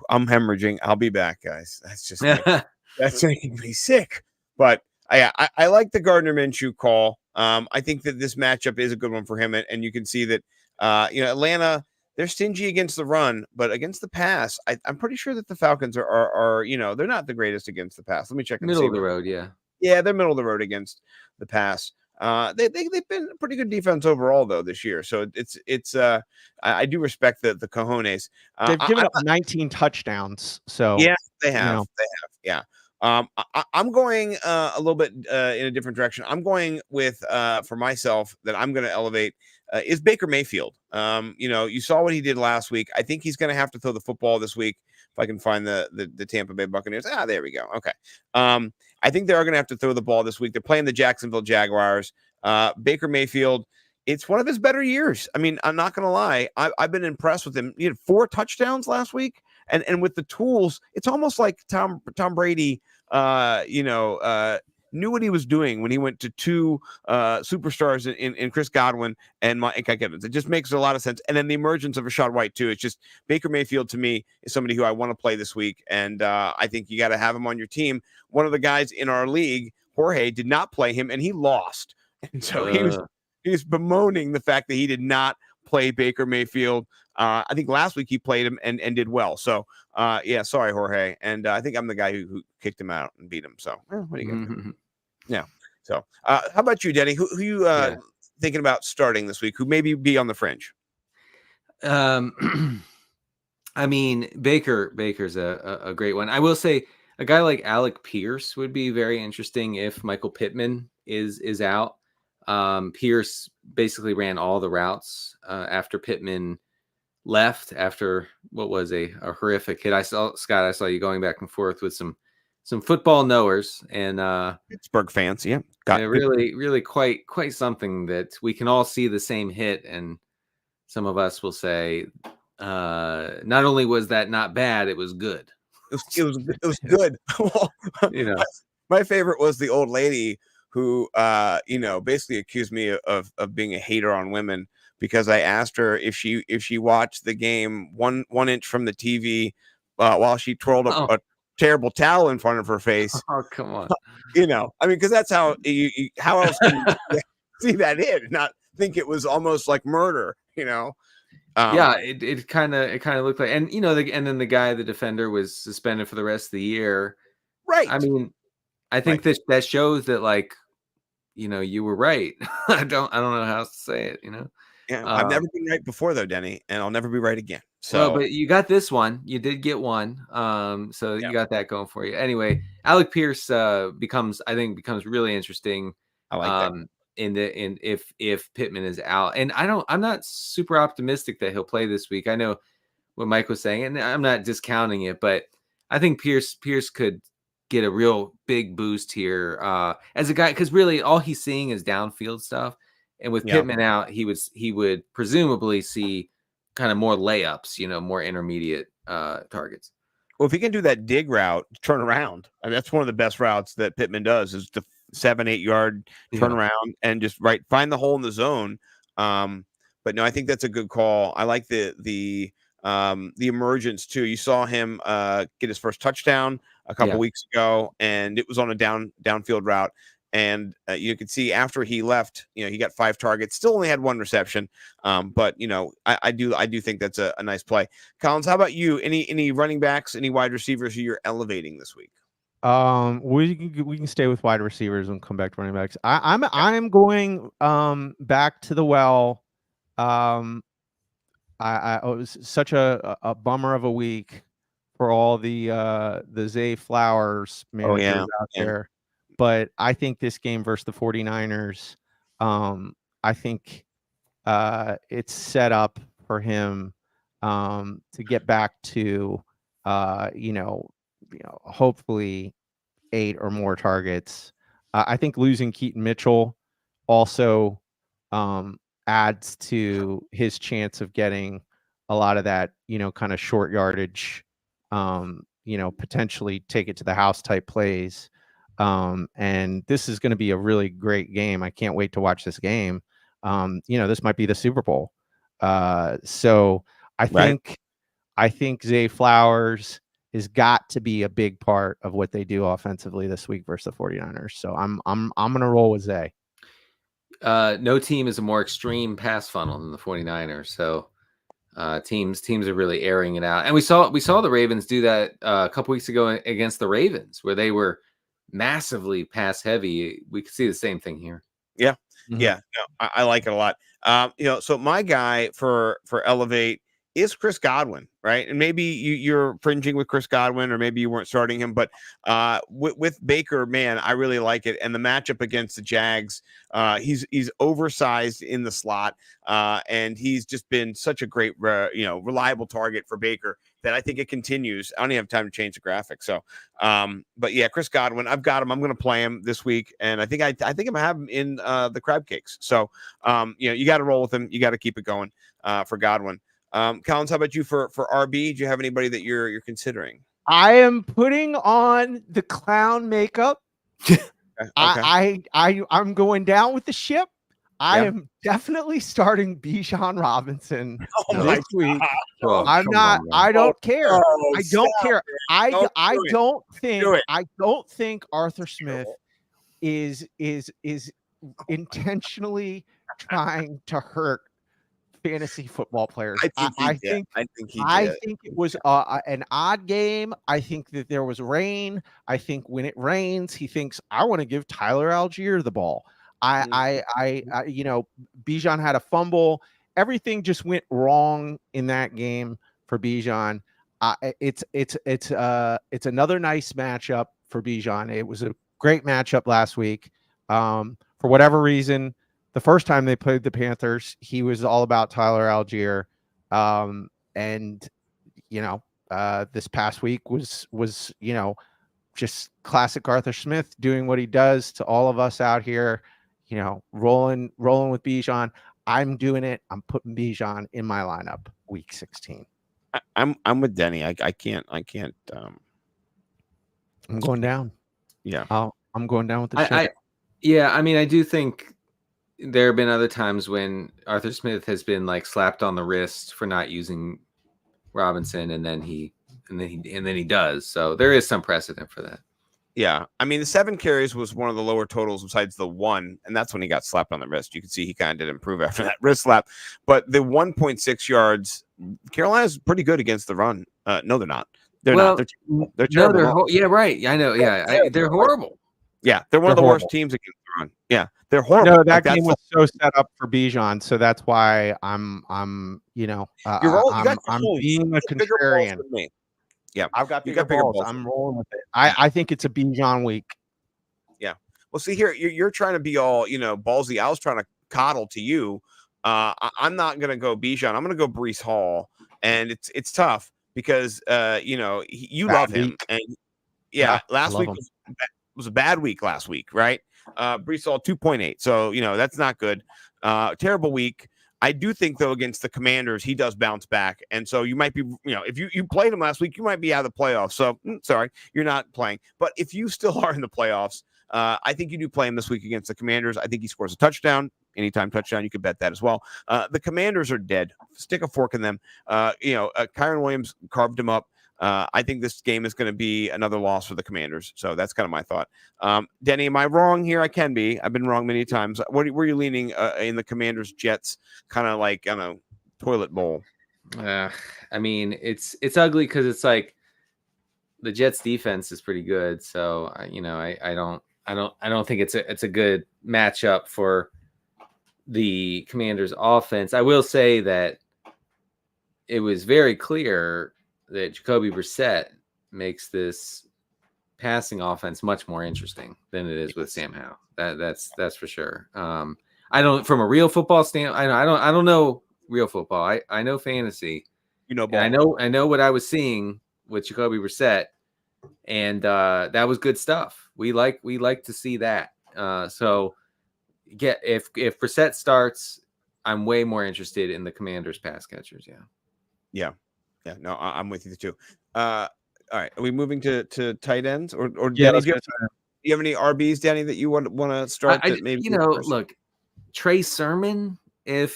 I'm hemorrhaging. I'll be back, guys. That's just that's making me sick. But I like the Gardner Minshew call. I think that this matchup is a good one for him, and you can see that Atlanta, they're stingy against the run, but against the pass, I'm pretty sure that the Falcons are they're not the greatest against the pass. Let me check. Middle of the road, yeah. Yeah, they're middle of the road against the pass. They've been a pretty good defense overall though this year. So it's I do respect the cojones. They've given up 19 touchdowns. So yeah, they have. They have. Yeah. I'm going a little bit in a different direction. I'm going with for myself that I'm going to elevate is Baker Mayfield. You saw what he did last week. I think he's going to have to throw the football this week. If I can find the Tampa Bay Buccaneers. There we go. Okay. I think they are going to have to throw the ball this week. They're playing the Jacksonville Jaguars. Baker Mayfield, it's one of his better years. I mean, I'm not going to lie. I've been impressed with him. He had 4 touchdowns last week. And with the tools, it's almost like Tom Brady, knew what he was doing when he went to 2 superstars in Chris Godwin and Mike Evans. It just makes a lot of sense. And then the emergence of Rashad White too. It's just Baker Mayfield to me is somebody who I want to play this week, and I think you got to have him on your team. One of the guys in our league, Jorge, did not play him, and he lost, and so he was bemoaning the fact that he did not play Baker Mayfield. I think last week he played him and did well. So sorry, Jorge. And I think I'm the guy who kicked him out and beat him. So what are you gonna do? Yeah. So how about you, Denny? Who you thinking about starting this week? Who maybe be on the fringe? I mean, Baker's a great one. I will say a guy like Alec Pierce would be very interesting if Michael Pittman is out. Pierce basically ran all the routes after Pittman left after what was a horrific hit. I saw you going back and forth with some football knowers and Pittsburgh fans. Yeah. Really quite something that we can all see the same hit. And some of us will say, not only was that not bad, it was good. It was good. Well, my favorite was the old lady who, basically accused me of being a hater on women because I asked her if she watched the game one inch from the TV while she twirled a terrible towel in front of her face. Oh, come on. Because that's how how else can you see that hit and not think it was almost like murder, it kind of looked like, and and then the defender was suspended for the rest of the year. Right. I mean, I think that shows that you were right. I don't know how else to say it, Yeah, I've never been right before though, Denny, and I'll never be right again. So, but you got this one. You did get one. So you got that going for you. Anyway, Alec Pierce becomes really interesting. I like that. If Pittman is out, and I'm not super optimistic that he'll play this week. I know what Mike was saying, and I'm not discounting it, but I think Pierce could get a real big boost here as a guy, because really all he's seeing is downfield stuff. And with Pittman out, he would presumably see kind of more layups, more intermediate targets. Well, if he can do that dig route, turn around, and that's one of the best routes that Pittman does is the 7-8 yard turn around and just find the hole in the zone. But no, I think that's a good call. I like the emergence too. You saw him get his first touchdown a couple weeks ago, and it was on a downfield route. And you could see after he left, he got 5 targets, still only had 1 reception. But I do think that's a nice play. Collins, how about you? Any running backs, any wide receivers who you're elevating this week? We can stay with wide receivers and come back to running backs. I'm going back to the well. It was such a bummer of a week for all the Zay Flowers managers out there. But I think this game versus the 49ers, I think it's set up for him to get back to hopefully 8 or more targets. I think losing Keaton Mitchell also adds to his chance of getting a lot of that, kind of short yardage, potentially take it to the house type plays. And this is going to be a really great game. I can't wait to watch this game. This might be the Super Bowl. So I think Zay Flowers has got to be a big part of what they do offensively this week versus the 49ers. So I'm going to roll with Zay. No team is a more extreme pass funnel than the 49ers. So teams are really airing it out. And we saw the Ravens do that a couple weeks ago against the Ravens, where they were massively pass heavy. We could see the same thing here. Yeah. Mm-hmm. Yeah. No, I like it a lot. So my guy for Elevate is Chris Godwin, right? And maybe you're fringing with Chris Godwin, or maybe you weren't starting him, but with Baker, man, I really like it. And the matchup against the Jags, he's oversized in the slot, and he's just been such a great, reliable target for Baker that I think it continues. I don't even have time to change the graphic. So, but yeah, Chris Godwin, I've got him. I'm going to play him this week, and I think I'm gonna have him in the crab cakes. So, you got to roll with him. You got to keep it going for Godwin. Collins, how about you for RB? Do you have anybody that you're considering? I am putting on the clown makeup. Okay. I'm going down with the ship. I am definitely starting Bijan Robinson this week. I'm not. I don't care. I don't care. I don't think Arthur Smith is intentionally trying to hurt fantasy football players. I think it was an odd game. I think that there was rain. I think when it rains, he thinks, I want to give Tyler Algier the ball. Bijan had a fumble. Everything just went wrong in that game for Bijan. It's another nice matchup for Bijan. It was a great matchup last week. For whatever reason, the first time they played the Panthers, he was all about Tyler Algier. This past week was just classic Arthur Smith doing what he does to all of us out here, rolling with Bijan. I'm doing it. I'm putting Bijan in my lineup week 16. I'm with Denny. I can't. I'm going down. Yeah. I'm going down with the ship. I do think there have been other times when Arthur Smith has been like slapped on the wrist for not using Robinson, and then he does. So there is some precedent for that. Yeah. I mean, the 7 carries was one of the lower totals besides the 1, and that's when he got slapped on the wrist. You can see he kind of did improve after that wrist slap. But the 1.6 yards, Carolina's pretty good against the run. No, they're not. They're not. They're terrible. Right. I know. Yeah, they're horrible. Yeah, they're one of the worst teams against the run. Yeah, they're horrible. No, that game was so set up for Bijan, so that's why I'm being a contrarian. Yeah, I've got bigger balls. I'm rolling with it. I think it's a Bijan week. Yeah. Well, see here, you're trying to be all ballsy. I was trying to coddle to you. I'm not gonna go Bijan. I'm gonna go Breece Hall, and it's tough because you love him, and last week was a bad week. Last week, right? Breece Hall 2.8, so that's not good. Terrible week. I do think, though, against the Commanders, he does bounce back. And so you might be, if you played him last week, you might be out of the playoffs. So, sorry, you're not playing. But if you still are in the playoffs, I think you do play him this week against the Commanders. I think he scores a touchdown. Anytime touchdown, you could bet that as well. The Commanders are dead. Stick a fork in them. Kyron Williams carved him up. I think this game is going to be another loss for the Commanders. So that's kind of my thought. Denny, am I wrong here? I can be. I've been wrong many times. Where are you leaning in the Commanders Jets? Kind of like, I don't know, toilet bowl. I mean, it's ugly because it's like the Jets defense is pretty good. So I don't think it's a good matchup for the Commanders offense. I will say that it was very clear that Jacoby Brissett makes this passing offense much more interesting than it is with Sam Howell. That's for sure. I don't, from a real football standpoint, I don't know real football. I know fantasy. Ball. And I know what I was seeing with Jacoby Brissett, and that was good stuff. We like to see that. So if Brissett starts, I'm way more interested in the Commanders pass catchers. Yeah. No, I'm with you too. All right, are we moving to tight ends or Denny? Do you have any RBs, Denny, that you want to start? Look, Trey Sermon. If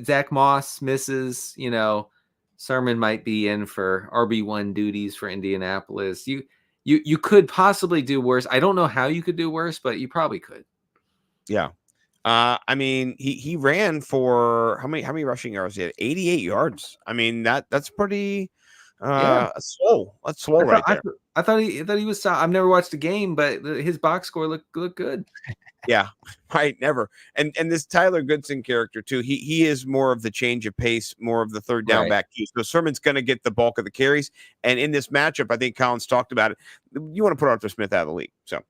Zach Moss misses, Sermon might be in for RB1 duties for Indianapolis. You could possibly do worse. I don't know how you could do worse, but you probably could. Yeah. I mean, he ran for how many rushing yards? He had 88 yards. I mean, that's pretty slow. That's slow right there. I thought he was. I've never watched a game, but his box score looked good. Yeah, right. Never. And this Tyler Goodson character too. He is more of the change of pace, more of the third down back key. So Sermon's going to get the bulk of the carries. And in this matchup, I think Collins talked about it. You want to put Arthur Smith out of the league. So,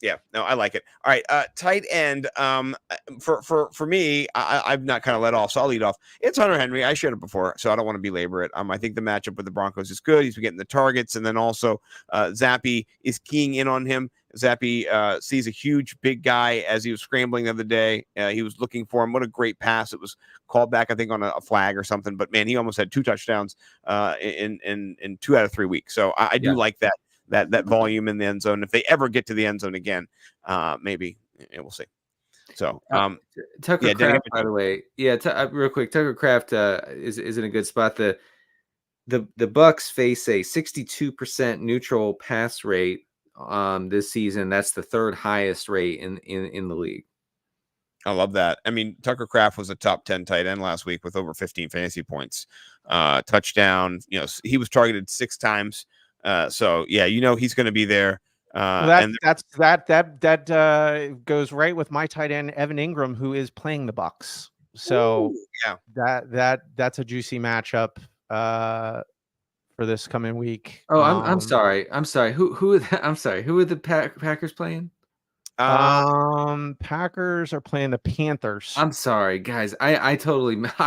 yeah, no, I like it. All right, tight end. For me, I've not kind of let off, so I'll lead off. It's Hunter Henry. I shared it before, so I don't want to belabor it. I think the matchup with the Broncos is good. He's getting the targets, and then also Zappy is keying in on him. Zappy sees a huge big guy as he was scrambling the other day. He was looking for him. What a great pass! It was called back, I think, on a flag or something. But man, he almost had 2 touchdowns in 2 out of 3 weeks. So I do like that. That volume in the end zone. If they ever get to the end zone again, maybe we'll see. So Tucker Kraft, by the way, real quick, Tucker Kraft is in a good spot. The Bucks face a 62% neutral pass rate this season. That's the 3rd highest rate in the league. I love that. I mean, Tucker Kraft was a top 10 tight end last week with over 15 fantasy points, touchdown. He was targeted 6 times. So yeah, he's going to be there. That goes right with my tight end Evan Ingram, who is playing the Bucks. So that's a juicy matchup for this coming week. Oh, I'm sorry. Who are the Packers playing? Packers are playing the Panthers. I'm sorry, guys. I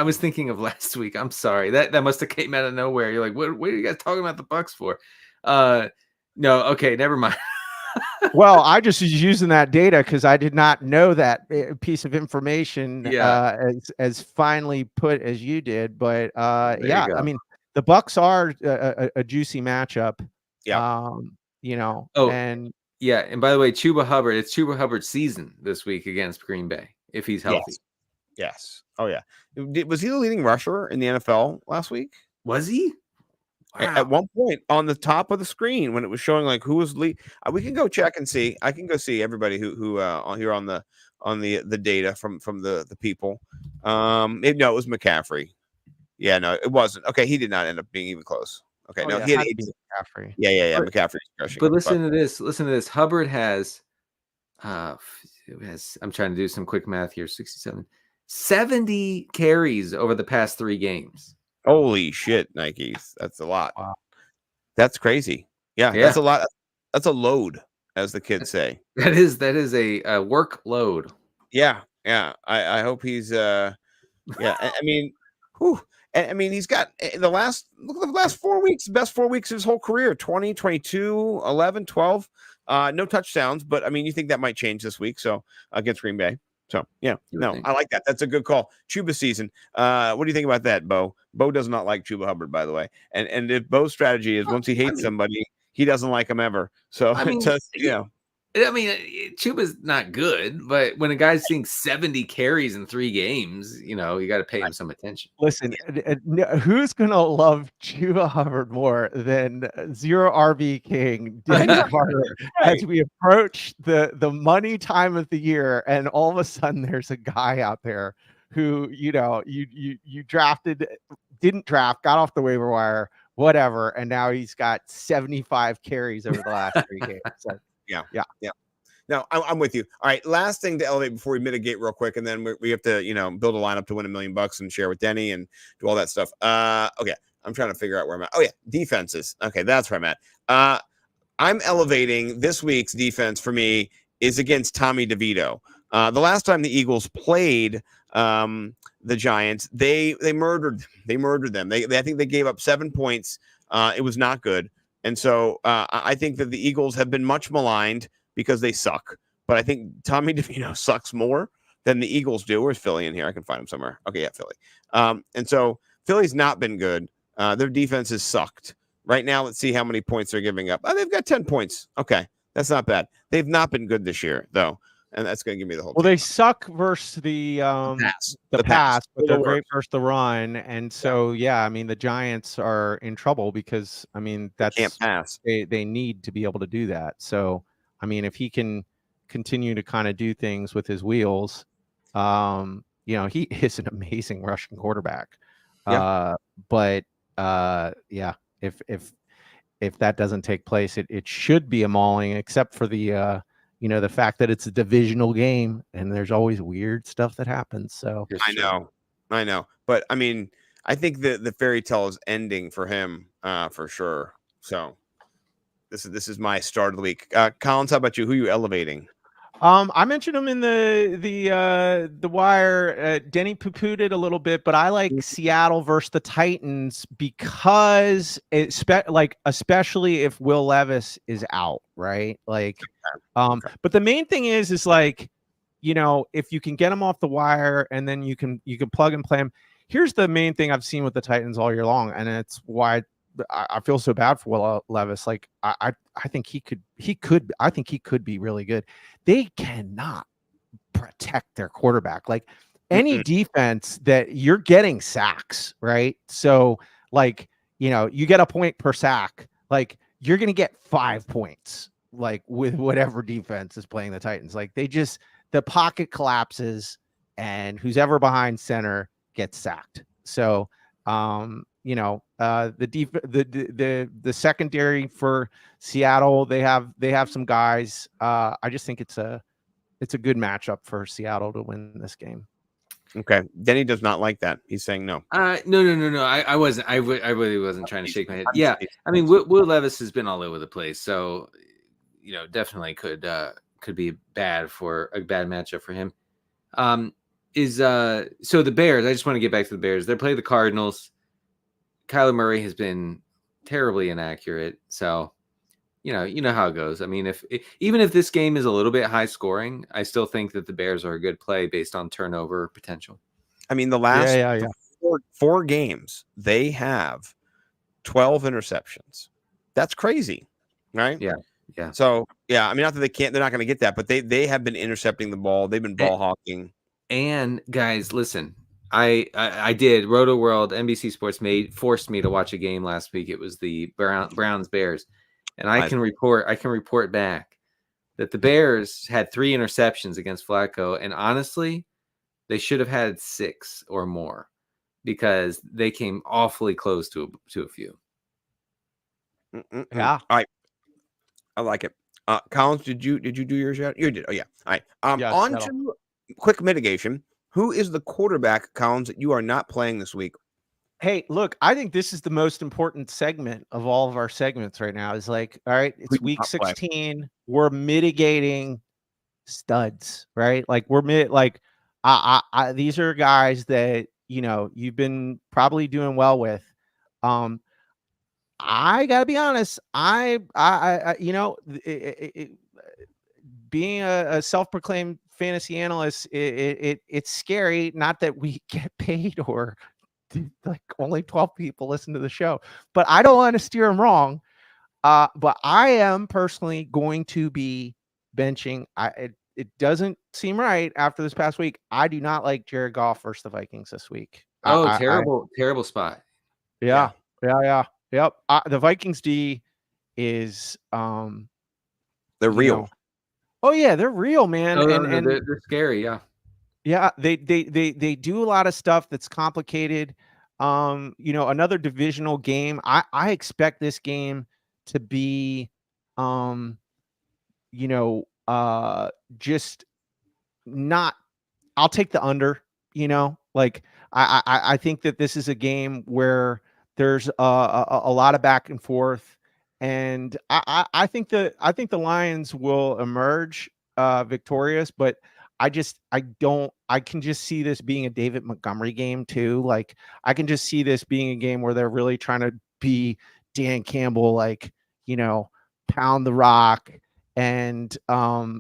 was thinking of last week. I'm sorry. That must have came out of nowhere. You're like, what are you guys talking about the Bucks for? No, okay, never mind. Well, I just was using that data because I did not know that piece of information as finely put as you did. But I mean, the Bucks are a juicy matchup. Yeah. And by the way, Chuba Hubbard, it's Chuba Hubbard's season this week against Green Bay if he's healthy. Yes. Oh yeah. Was he the leading rusher in the NFL last week? Was he? Wow. At one point on the top of the screen when it was showing like who was lead, we can go check and see. I can go see everybody who here on the data from the people. No, it was McCaffrey. Yeah, no, it wasn't. Okay, he did not end up being even close. Okay, he had McCaffrey. Yeah, McCaffrey. But listen to this. Hubbard has I'm trying to do some quick math here. 70 carries over the past 3 games. Holy shit, Nikes. That's a lot. Wow. That's crazy. Yeah, that's a lot. That's a load, as the kids say. That is a workload. Yeah. I hope he's I mean, whew. I mean, he's got the last 4 weeks, the best 4 weeks of his whole career, 20, 22, 11, 12. No touchdowns, but I mean, you think that might change this week. So against Green Bay. So yeah, no, I like that. That's a good call. Chuba season. What do you think about that, Bo? Bo does not like Chuba Hubbard, by the way. And if Bo's strategy is once he hates somebody, he doesn't like him ever. So I mean, Chuba's not good, but when a guy's seeing 70 carries in 3 games, you got to pay him some attention. Listen, who's going to love Chuba Hubbard more than Zero RB King Denny Carter as we approach the money time of the year, and all of a sudden there's a guy out there who, you drafted, didn't draft, got off the waiver wire, whatever. And now he's got 75 carries over the last 3 games. So, Yeah. yeah. No, I'm with you. All right, last thing to elevate before we mitigate real quick, and then we have to, build a lineup to win $1 million and share with Denny and do all that stuff. Okay, I'm trying to figure out where I'm at. Oh yeah, defenses. Okay, that's where I'm at. I'm elevating this week's defense for me is against Tommy DeVito. The last time the Eagles played the Giants, they murdered them. I think they gave up 7 points. It was not good, and so I think that the Eagles have been much maligned because they suck. But I think Tommy DeVito sucks more than the Eagles do. Where's Philly in here? I can find him somewhere. Okay, yeah, Philly. And so Philly's not been good. Their defense has sucked. Right now, let's see how many points they're giving up. Oh, they've got 10 points. Okay, that's not bad. They've not been good this year, though. And that's going to give me the whole Well, team. They suck versus the pass, but they're great versus the run. And so, I mean, the Giants are in trouble because, I mean, they can't pass. They need to be able to do that. So, I mean, if he can continue to kind of do things with his wheels, he is an amazing rushing quarterback. Yeah. But if that doesn't take place, it should be a mauling, except for the the fact that it's a divisional game and there's always weird stuff that happens. So I know. But I mean, I think the fairy tale is ending for him for sure. So this is my start of the week. Collins, how about you? Who are you elevating? I mentioned him in the wire. Denny poo-pooed it a little bit, but I like Seattle versus the Titans because especially if Will Levis is out, right? Like, but the main thing is like, if you can get him off the wire and then you can plug and play him. Here's the main thing I've seen with the Titans all year long, and it's why I feel so bad for Will Levis. Like, I think he could be really good. They cannot protect their quarterback. Like, any defense that you're getting sacks, right? So, like, you get a point per sack, like you're going to get 5 points, like with whatever defense is playing the Titans. Like, the pocket collapses and who's ever behind center gets sacked. So, the secondary for Seattle, they have some guys. I just think it's a good matchup for Seattle to win this game. Okay, Denny does not like that. He's saying no. No. I wasn't. I really wasn't trying to shake my head. Yeah, I mean, Will Levis has been all over the place, so definitely could be a bad matchup for him. So the Bears? I just want to get back to the Bears. They play the Cardinals. Kyler Murray has been terribly inaccurate, so you know how it goes. I mean, even if this game is a little bit high scoring, I still think that the Bears are a good play based on turnover potential. I mean, the last 4 games, they have 12 interceptions. That's crazy, right? Yeah. So I mean, not that they're not going to get that, but they have been intercepting the ball. They've been ball hawking. And guys, listen. I did Rotoworld. NBC Sports forced me to watch a game last week. It was the Browns Bears, and I can report back that the Bears had 3 interceptions against Flacco, and honestly, they should have had 6 or more because they came awfully close to a few. Yeah, all right, I like it. Collins, did you do yours yet? You did. Oh yeah. All right. On to quick mitigation. Who is the quarterback, Collins, that you are not playing this week? Hey, look, I think this is the most important segment of all of our segments right now. Is like, all right, it's week 16. We're mitigating studs, right? Like these are guys that you've been probably doing well with. I gotta be honest. Being a self-proclaimed fantasy analyst, it's scary. Not that we get paid or like only 12 people listen to the show, but I don't want to steer them wrong. But I am personally going to be benching. It doesn't seem right after this past week. I do not like Jared Goff versus the Vikings this week. Terrible spot. Yeah. Yep. The Vikings D is they're real. Oh yeah, they're real, man. And they're scary. Yeah. Yeah, they do a lot of stuff that's complicated. another divisional game. I expect this game to be, just not. I'll take the under. Like I think that this is a game where there's a lot of back and forth, and I think the Lions will emerge victorious, but I can just see this being a David Montgomery game too. Like I can just see this being a game where they're really trying to be Dan Campbell, like, pound the rock. And I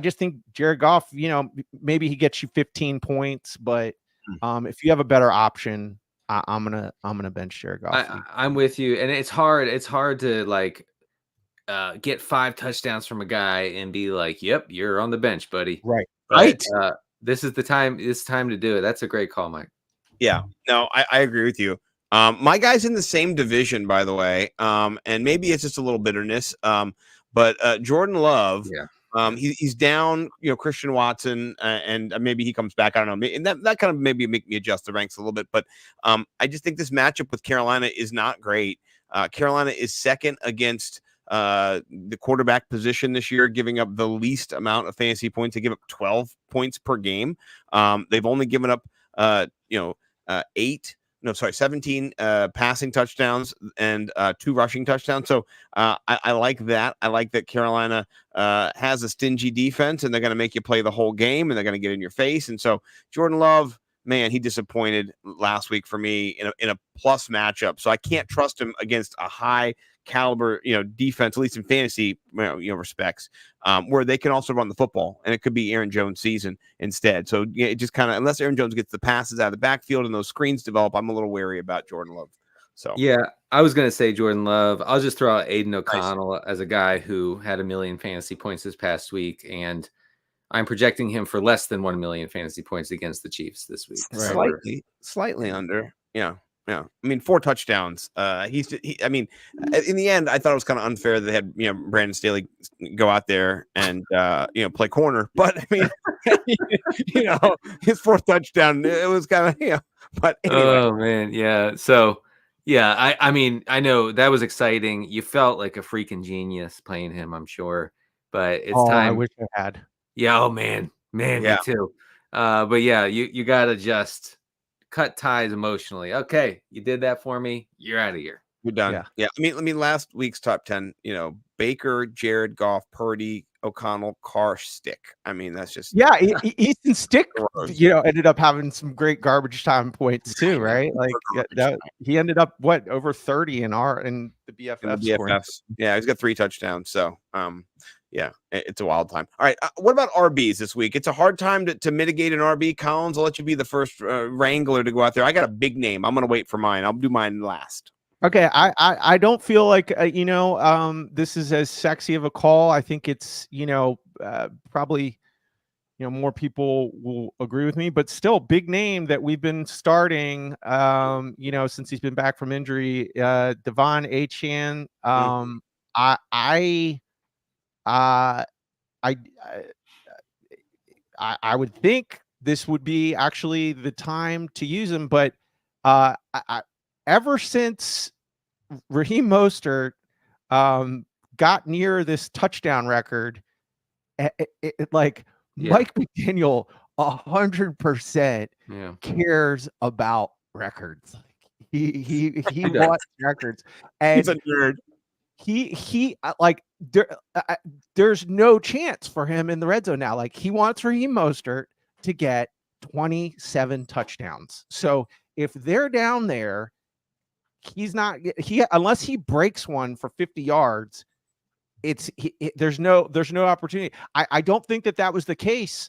just think Jared Goff, maybe he gets you 15 points, but if you have a better option, I'm gonna bench Jared Goff. I'm with you, and it's hard. It's hard to like get 5 touchdowns from a guy and be like, "Yep, you're on the bench, buddy." Right. But, this is the time. It's time to do it. That's a great call, Mike. Yeah, no, I agree with you. My guy's in the same division, by the way. And maybe it's just a little bitterness. But Jordan Love, he's down, Christian Watson, and maybe he comes back. I don't know. And that kind of maybe make me adjust the ranks a little bit. But I just think this matchup with Carolina is not great. Carolina is second against the quarterback position this year, giving up the least amount of fantasy points. They give up 12 points per game. They've only given up 17 passing touchdowns and 2 rushing touchdowns. So I like that. I like that Carolina has a stingy defense, and they're going to make you play the whole game, and they're going to get in your face. And so Jordan Love, man, he disappointed last week for me in a plus matchup. So I can't trust him against a high caliber, defense, at least in fantasy, respects, where they can also run the football, and it could be Aaron Jones' season instead. So it just kind of, unless Aaron Jones gets the passes out of the backfield and those screens develop, I'm a little wary about Jordan Love. So yeah, I was going to say Jordan Love. I'll just throw out Aiden O'Connell as a guy who had 1 million fantasy points this past week, and I'm projecting him for less than 1 million fantasy points against the Chiefs this week. Slightly under. Yeah. I mean, 4 touchdowns. In the end, I thought it was kind of unfair that they had, Brandon Staley go out there and, play corner. But I mean, his 4th touchdown, it was kind of, but anyway. Oh man. Yeah. So yeah, I mean, I know that was exciting. You felt like a freaking genius playing him, I'm sure, but it's time. I wish I had. Yeah. Oh man, yeah. Me too. But yeah, you got to just cut ties emotionally. Okay, you did that for me. You're out of here. You're done. Yeah. I mean, last week's top 10, Baker, Jared Goff, Purdy, O'Connell, Carr, Stick. I mean, that's just Easton Stick, ended up having some great garbage time points too, right? Like he ended up over 30 in the BFF scoring. Yeah, he's got 3 touchdowns. So yeah, it's a wild time. All right. What about RBs this week? It's a hard time to mitigate an RB. Collins, I'll let you be the first wrangler to go out there. I got a big name. I'm going to wait for mine. I'll do mine last. Okay. I don't feel like, this is as sexy of a call. I think it's, probably, more people will agree with me, but still big name that we've been starting, since he's been back from injury, Devon Achane. I would think this would be actually the time to use him, but ever since Raheem Mostert got near this touchdown record, Mike McDaniel 100% cares about records. He wants records, and he's a nerd. There's no chance for him in the red zone now. Like he wants Raheem Mostert to get 27 touchdowns. So if they're down there, unless he breaks one for 50 yards, there's no opportunity. I don't think that was the case,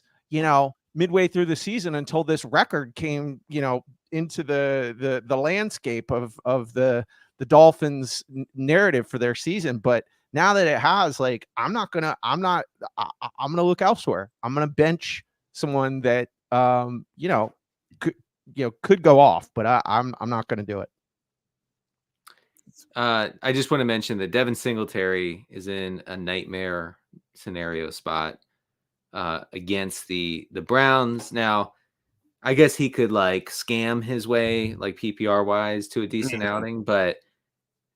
midway through the season until this record came, into the landscape of the Dolphins narrative for their season. But now that it has, I'm gonna look elsewhere. I'm gonna bench someone that could go off, but I'm not gonna do it. I just want to mention that Devin Singletary is in a nightmare scenario spot against the Browns. Now, I guess he could like scam his way, like PPR wise, to a decent outing, but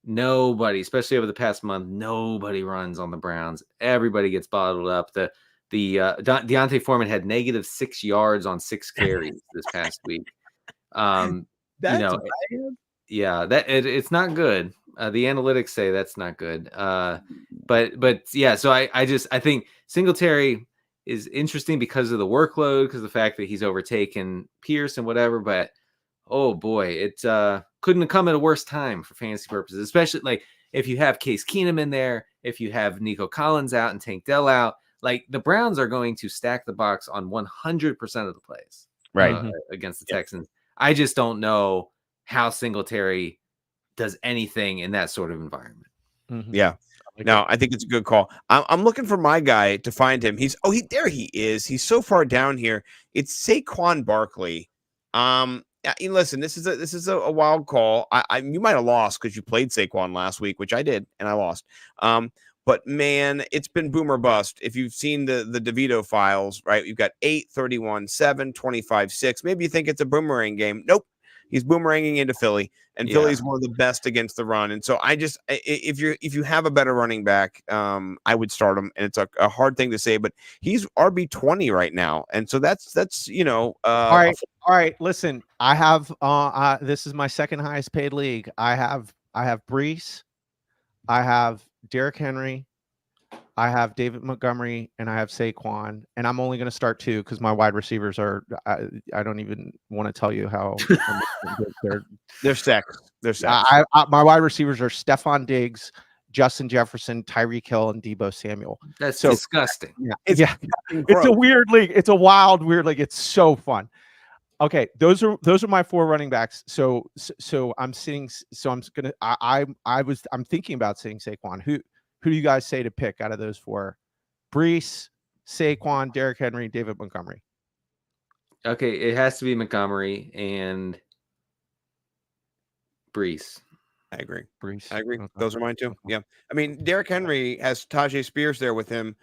nobody, especially over the past month, nobody runs on the Browns. Everybody gets bottled up. Deontay Foreman had -6 yards on 6 carries this past week. That's Yeah, it's not good. The analytics say that's not good. But yeah, so I think Singletary is interesting because of the workload, because of the fact that he's overtaken Pierce and whatever. But oh boy, it couldn't have come at a worse time for fantasy purposes, especially like if you have Case Keenum in there, if you have Nico Collins out and Tank Dell out. Like the Browns are going to stack the box on 100% of the plays against the Texans. I just don't know how Singletary does anything in that sort of environment. Yeah. No, I think it's a good call. I'm looking for my guy to find him. There he is. He's so far down here. It's Saquon Barkley. Listen, this is a wild call. You might have lost because you played Saquon last week, which I did, and I lost. But man, it's been boomer bust. If you've seen the DeVito files, right? You've got 8, 31, 7, 25, 6. Maybe you think it's a boomerang game. Nope. He's boomeranging into Philly, and Philly's one of the best against the run. And so if you have a better running back, I would start him. And it's a hard thing to say, but he's RB20 right now, and so that's all right. Listen, I have this is my second highest paid league. I have Brees, I have Derrick Henry, I have David Montgomery, and I have Saquon, and I'm only going to start 2 because my wide receivers are. I don't even want to tell you how they're stacked. They're stacked. My wide receivers are Stephon Diggs, Justin Jefferson, Tyreek Hill, and Deebo Samuel. That's disgusting. It's a weird league. It's a wild, weird league. It's so fun. Okay, those are my 4 running backs. So I'm sitting. So I'm gonna. I'm thinking about sitting Saquon. Who do you guys say to pick out of those 4? Brees, Saquon, Derrick Henry, David Montgomery. Okay, it has to be Montgomery and Brees. I agree. Brees. I agree. Okay. Those are mine too. Yeah. I mean, Derrick Henry has Tajay Spears there with him,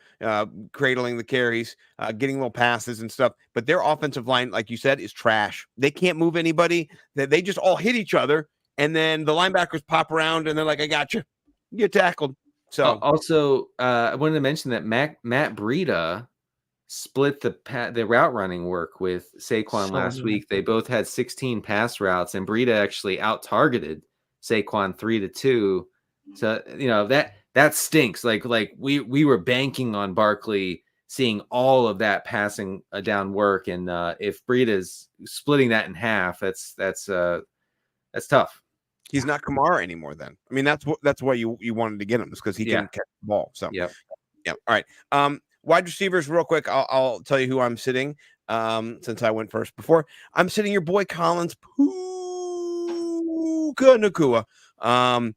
cradling the carries, getting little passes and stuff. But their offensive line, like you said, is trash. They can't move anybody. They just all hit each other. And then the linebackers pop around and they're like, I got you. You get tackled. So also, I wanted to mention that Matt Breida split the route running work with Saquon last week. They both had 16 pass routes, and Breida actually out targeted Saquon 3-2. So that stinks. Like we were banking on Barkley seeing all of that passing down work, and if Breida's splitting that in half, that's tough. He's not Kamara anymore. Then I mean that's why you wanted to get him, is because he can catch the ball. So yeah. All right. Wide receivers, real quick. I'll tell you who I'm sitting. Since I went first before, I'm sitting your boy Collins Puka Nacua. And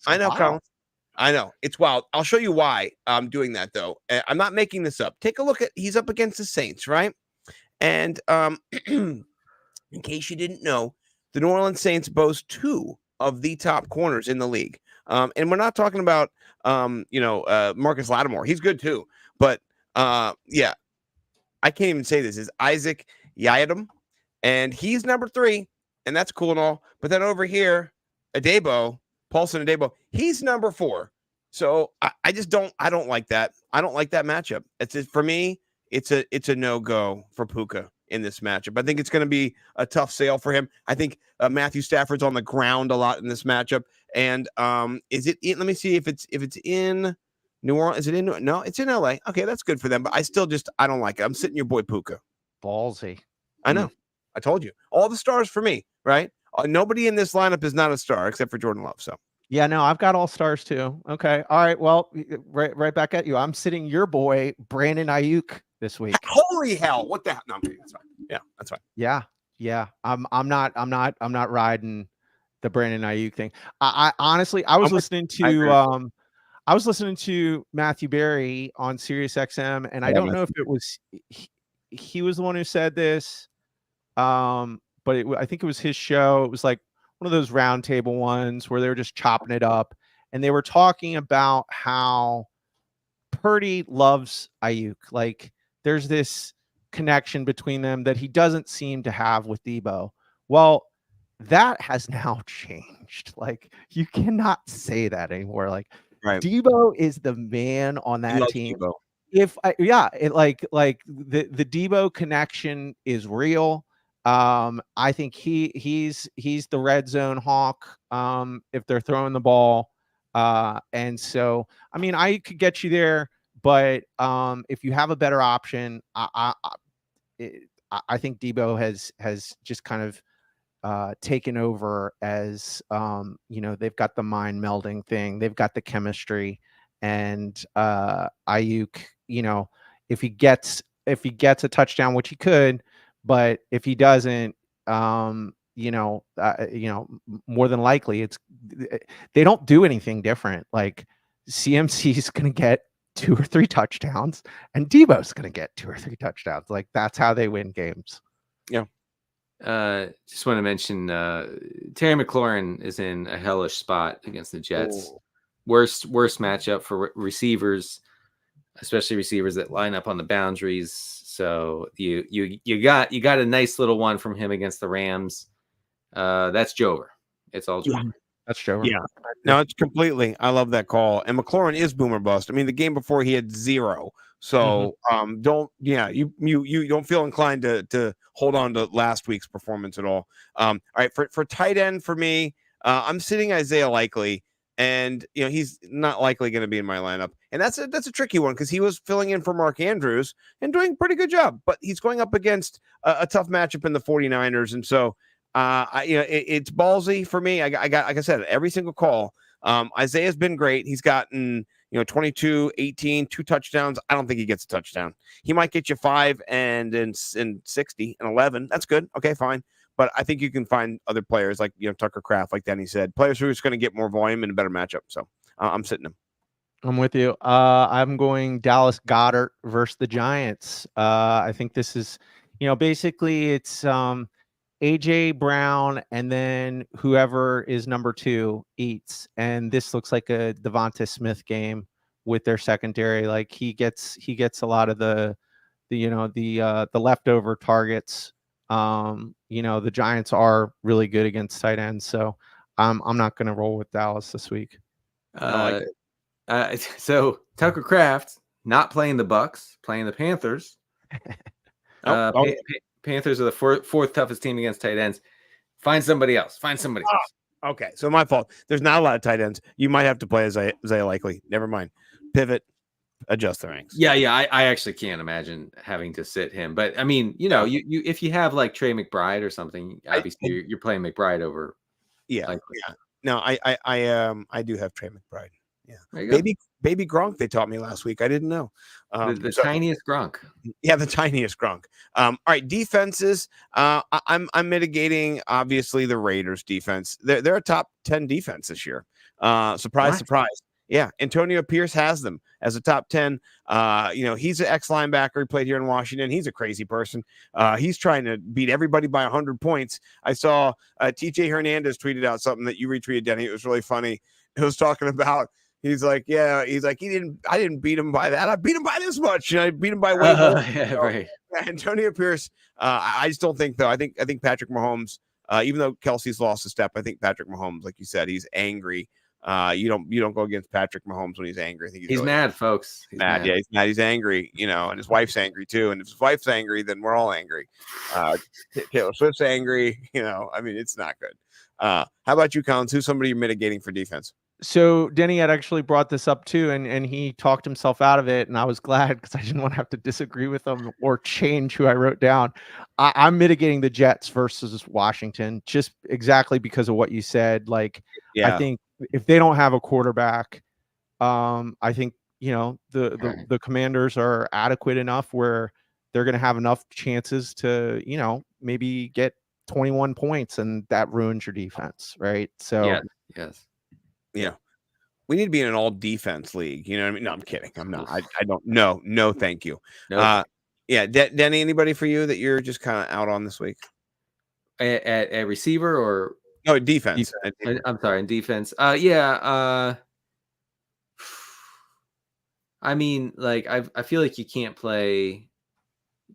I know Collins. I know it's wild. I'll show you why I'm doing that though. I'm not making this up. Take a look he's up against the Saints, right? And in case you didn't know, the New Orleans Saints boast 2 of the top corners in the league. And we're not talking about, Marcus Lattimore. He's good too. But, I can't even say this. Is Isaac Yiadom. And he's number 3. And that's cool and all. But then over here, Paulson Adebo, he's number 4. So I don't like that. I don't like that matchup. For me, it's a no-go for Puka in this matchup. I think it's going to be a tough sale for him. I think Matthew Stafford's on the ground a lot in this matchup. And let me see if it's in New Orleans. Is it in? No, it's in LA. Okay, that's good for them. But I don't like it. I'm sitting your boy Puka. Ballsy. I know. I told you. All the stars for me, right? Nobody in this lineup is not a star except for Jordan Love. So yeah, no, I've got all stars too. Okay. All right. Well, right back at you. I'm sitting your boy Brandon Ayuk this week. Holy hell! What the hell? No, that's fine. Yeah, that's fine. Yeah. I'm not riding the Brandon Ayuk thing. I honestly, I was listening to Matthew Berry on Sirius XM, and I don't know if it was he was the one who said this, but I think it was his show. It was like one of those roundtable ones where they were just chopping it up, and they were talking about how Purdy loves Ayuk. Like there's this connection between them that he doesn't seem to have with Debo. Well, that has now changed. Like, you cannot say that anymore. Like, Right. Debo is the man on He that loves team. Debo. Like the Debo connection is real. I think he's the red zone hawk. If they're throwing the ball, and so I mean, I could get you there, but if you have a better option, I think Debo has just kind of taken over as they've got the mind melding thing, they've got the chemistry, and Ayuk, if he gets a touchdown, which he could, but if he doesn't, more than likely they don't do anything different. Like, CMC is going to get 2 or 3 touchdowns, and Debo's going to get 2 or 3 touchdowns. Like, that's how they win games. Yeah. Just want to mention Terry McLaurin is in a hellish spot against the Jets. Oh. Worst matchup for receivers, especially receivers that line up on the boundaries. So you got a nice little one from him against the Rams. That's Jover. It's all Jover. That's Jover. Yeah. No, it's completely. I love that call. And McLaurin is boomer bust. I mean, the game before he had 0. So you don't feel inclined to hold on to last week's performance at all. All right, for tight end for me, I'm sitting Isaiah Likely, and he's not likely going to be in my lineup, and that's a tricky one because he was filling in for Mark Andrews and doing a pretty good job, but he's going up against a tough matchup in the 49ers, and so it's ballsy for me. I got, like I said, every single call. Isaiah's been great. He's gotten 22, 18, 2 touchdowns. I don't think he gets a touchdown. He might get you 5 and 60 and 11. That's good. Okay, fine. But I think you can find other players like Tucker Kraft, like Denny said, players who are just going to get more volume and a better matchup. So I'm sitting him. I'm with you. I'm going Dallas Goedert versus the Giants. I think this is, basically it's AJ Brown and then whoever is number 2 eats. And this looks like a Devonta Smith game with their secondary. Like, he gets a lot of the leftover targets. The Giants are really good against tight ends, so I'm not going to roll with Dallas this week. I like it. So Tucker Kraft not playing the Bucks, playing the Panthers. Panthers are the fourth toughest team against tight ends. Find somebody else. Okay, so my fault. There's not a lot of tight ends. You might have to play Isaiah Likely. Never mind. Pivot. Adjust the ranks. Yeah. I actually can't imagine having to sit him. But I mean, you if you have like Trey McBride or something, obviously you're playing McBride over. Yeah. Likely. Yeah. No, I do have Trey McBride. Yeah. Baby Gronk, they taught me last week. I didn't know. The tiniest Gronk. Yeah, the tiniest Gronk. All right, defenses. I'm mitigating obviously the Raiders defense. They're a top 10 defense this year. Surprise. Yeah, Antonio Pierce has them as a top 10. He's an ex-linebacker. He played here in Washington. He's a crazy person. He's trying to beat everybody by 100 points. I saw TJ Hernandez tweeted out something that you retweeted, Denny. It was really funny. It was talking about, I didn't beat him by that. I beat him by this much. I beat him by way more. Right. Antonio Pierce, I just don't think, though. I think Patrick Mahomes, even though Kelsey's lost a step, I think Patrick Mahomes, like you said, he's angry. You don't go against Patrick Mahomes when he's angry. I think he's really mad, folks. He's mad. Yeah, he's mad. He's angry, and his wife's angry too. And if his wife's angry, then we're all angry. Taylor Swift's angry. It's not good. How about you, Collins? Who's somebody you're mitigating for defense? So Denny had actually brought this up too, and he talked himself out of it, and I was glad because I didn't want to have to disagree with him or change who I wrote down. I'm mitigating the Jets versus Washington just exactly because of what you said. Like, I think if they don't have a quarterback, I think the Commanders are adequate enough where they're going to have enough chances to maybe get 21 points, and that ruins your defense, right? So yes. Yeah. We need to be in an all defense league. You know what I mean? No, I'm kidding. I'm not. I don't. No, thank you. Nope. Denny, anybody for you that you're just kind of out on this week? At receiver or no defense? I'm sorry, in defense. I mean, like I feel like you can't play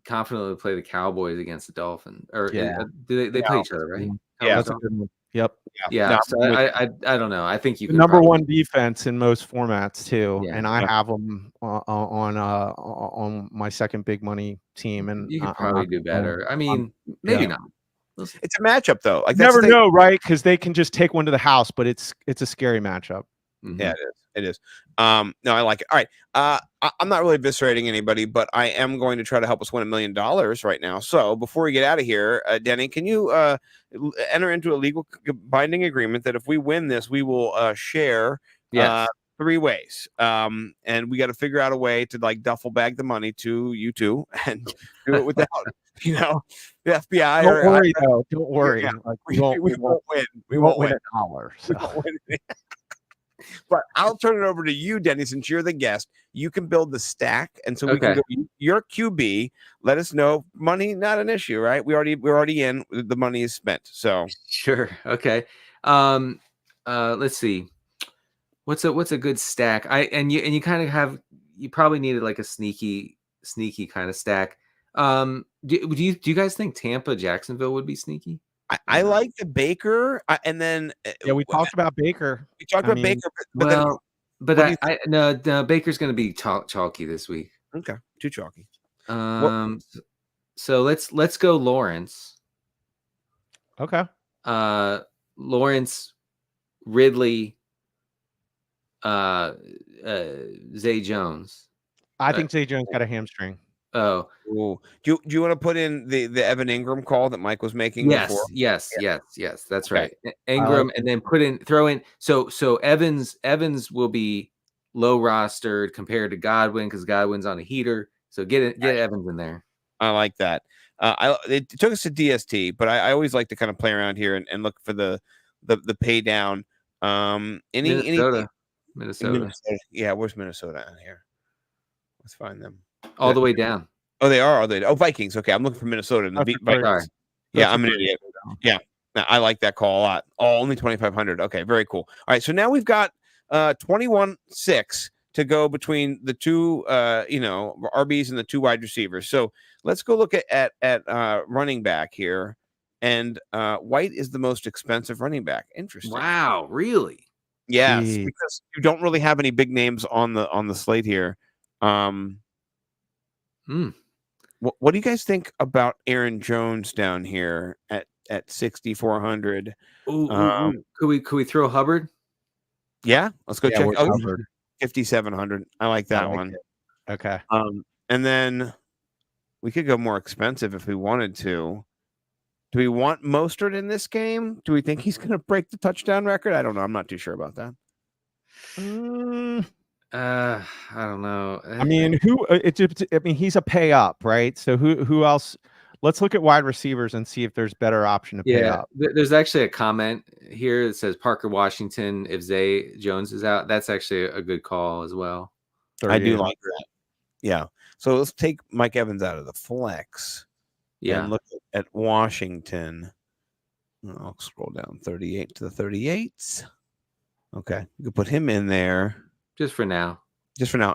confidently play the Cowboys against the Dolphins. Or Yeah. do they play each other, right? Yeah. That's a good one. Yep. Yeah. No, So I don't know. I think you The could number probably, one defense in most formats too, Yeah. and I Yeah. have them on my second big money team, and you could I'm probably not do going. better. I mean, maybe yeah. not. We'll see. It's a matchup though. Like You that's the never thing. know, right? Because they can just take one to the house, but it's a scary matchup. Yeah, it is. No, I like it. All right. I'm not really eviscerating anybody, but I am going to try to help us win $1 million right now. So before we get out of here, Denny, can you enter into a legal binding agreement that if we win this, we will share Yes. 3 ways. And we got to figure out a way to like duffel bag the money to you two and do it without, the FBI. Don't worry though. Don't worry. Yeah. Like, We won't win. we won't win a dollar. We So. won't win. But I'll turn it over to you, Denny, since you're the guest. You can build the stack, and so we can go. Your QB. Let us know. Money not an issue, right? We're already in. The money is spent. So Sure. Okay. Let's see. What's a good stack? You kind of have, you probably needed like a sneaky kind of stack. Do you guys think Tampa Jacksonville would be sneaky? I like the Baker, and then Yeah, we talked about Baker. we talked about Baker, but no, Baker's going to be chalky this week. Okay, too chalky. So let's go Lawrence. Okay. Lawrence, Ridley, Zay Jones. I think Zay Jones got a hamstring. Oh, ooh. Do you want to put in the Evan Ingram call that Mike was making before? Yes. That's Okay. right. Ingram, and then throw in. So Evans will be low rostered compared to Godwin because Godwin's on a heater. So get Evans in there. I like that. It took us to DST, but I always like to kind of play around here and look for the pay down. Minnesota. Yeah, where's Minnesota on here? Let's find them. All the way down. Oh, they are. Oh, Vikings. Okay, I'm looking for Minnesota and the Vikings. Yeah, I'm an idiot. Yeah, I like that call a lot. Oh, only 2,500. Okay, very cool. All right, so now we've got 21-6 to go between the two, RBs and the 2 wide receivers. So let's go look at running back here, and White is the most expensive running back. Interesting. Wow, really? Yes, Jeez. because you don't really have any big names on the slate here. What do you guys think about Aaron Jones down here at 6,400? Could we throw Hubbard? Yeah, let's go check. Oh, Hubbard. 5,700. I like that one. Okay. And then we could go more expensive if we wanted to. Do we want Mostert in this game? Do we think he's going to break the touchdown record? I don't know. I'm not too sure about that. I don't know. I mean, he's a pay up, right? So who else? Let's look at wide receivers and see if there's better option to pay up. There's actually a comment here that says Parker Washington if Zay Jones is out. That's actually a good call as well. I do like that. Yeah. So let's take Mike Evans out of the flex. Yeah. And look at Washington. I'll scroll down 38 to the 38s. Okay. You can put him in there. Just for now.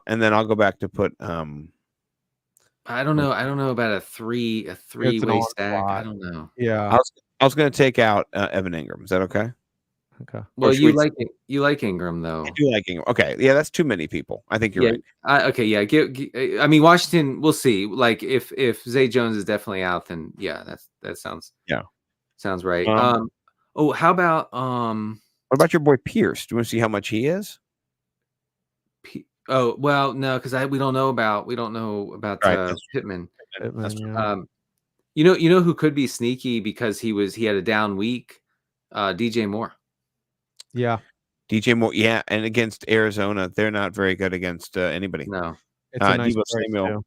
And then I'll go back to put I don't know about a three-way stack. I don't know. Yeah. I was going to take out Evan Ingram. Is that okay? Okay. Well, you like Ingram though. I do like Ingram. Okay. Yeah, that's too many people. I think you're right. Okay. Yeah. I mean, Washington. We'll see. Like if Zay Jones is definitely out, then yeah, that sounds right. How about what about your boy Pierce? Do you want to see how much he is? Oh well, no, because we don't know about Pittman. You know who could be sneaky because he had a down week. DJ Moore. Yeah. DJ Moore. Yeah, and against Arizona, they're not very good against anybody. No. It's a nice Samuel.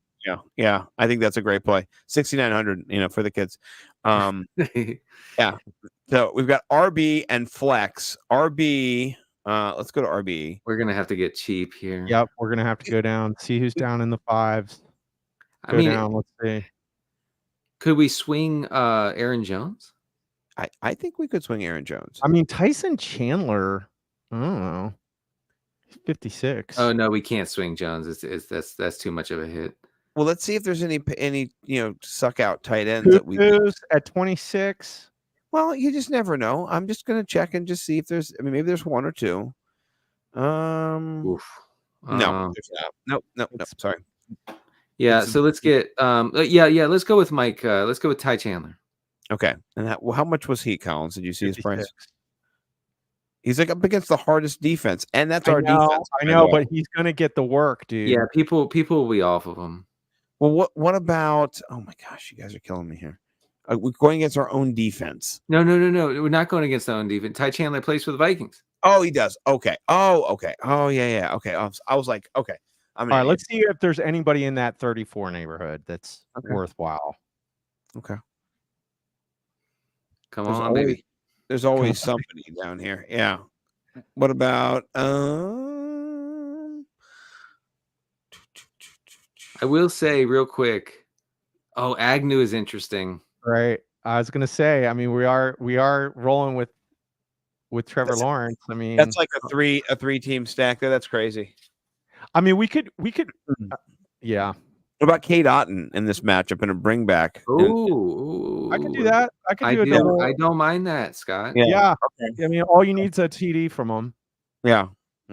Yeah. I think that's a great play. 6,900. For the kids. Yeah. So we've got RB and flex. RB. Let's go to RB. We're gonna have to get cheap here. Yep, we're gonna have to go down. See who's down in the 5s. Down. Let's see. Could we swing Aaron Jones? I think we could swing Aaron Jones. I mean, Tyson Chandler. I don't know. 56. Oh no, we can't swing Jones. That's too much of a hit. Well, let's see if there's any suck out tight ends that we. Cuckoo's at 26. Well, you just never know. I'm just gonna check and just see if there's. I mean, maybe there's one or two. Oof. No, there's not. Nope. Sorry. Yeah. So let's get. Let's go with Mike. Let's go with Ty Chandler. Okay. And how much was he, Collins? Did you see his 56. price? He's like up against the hardest defense, and that's our defense. I know, but he's gonna get the work, dude. Yeah, people will be off of him. Well, what about? Oh my gosh, you guys are killing me here. We're going against our own defense. No. We're not going against our own defense. Ty Chandler plays for the Vikings. Oh, he does. Okay. Oh, okay. Oh, yeah. Okay. I was like, okay. All right, let's see if there's anybody in that 34 neighborhood that's worthwhile. Okay. Come on, baby. There's always somebody down here. Yeah. What about I will say real quick. Oh, Agnew is interesting. Right. I was gonna say, I mean, we are rolling with Trevor Lawrence. I mean, that's like a three team stack there. That's crazy. I mean, we could yeah. What about Kate Otten in this matchup and a bring back? Oh, I could do that. I don't mind that, Scott. Yeah. Okay. I mean, all you need is a TD from him. Yeah.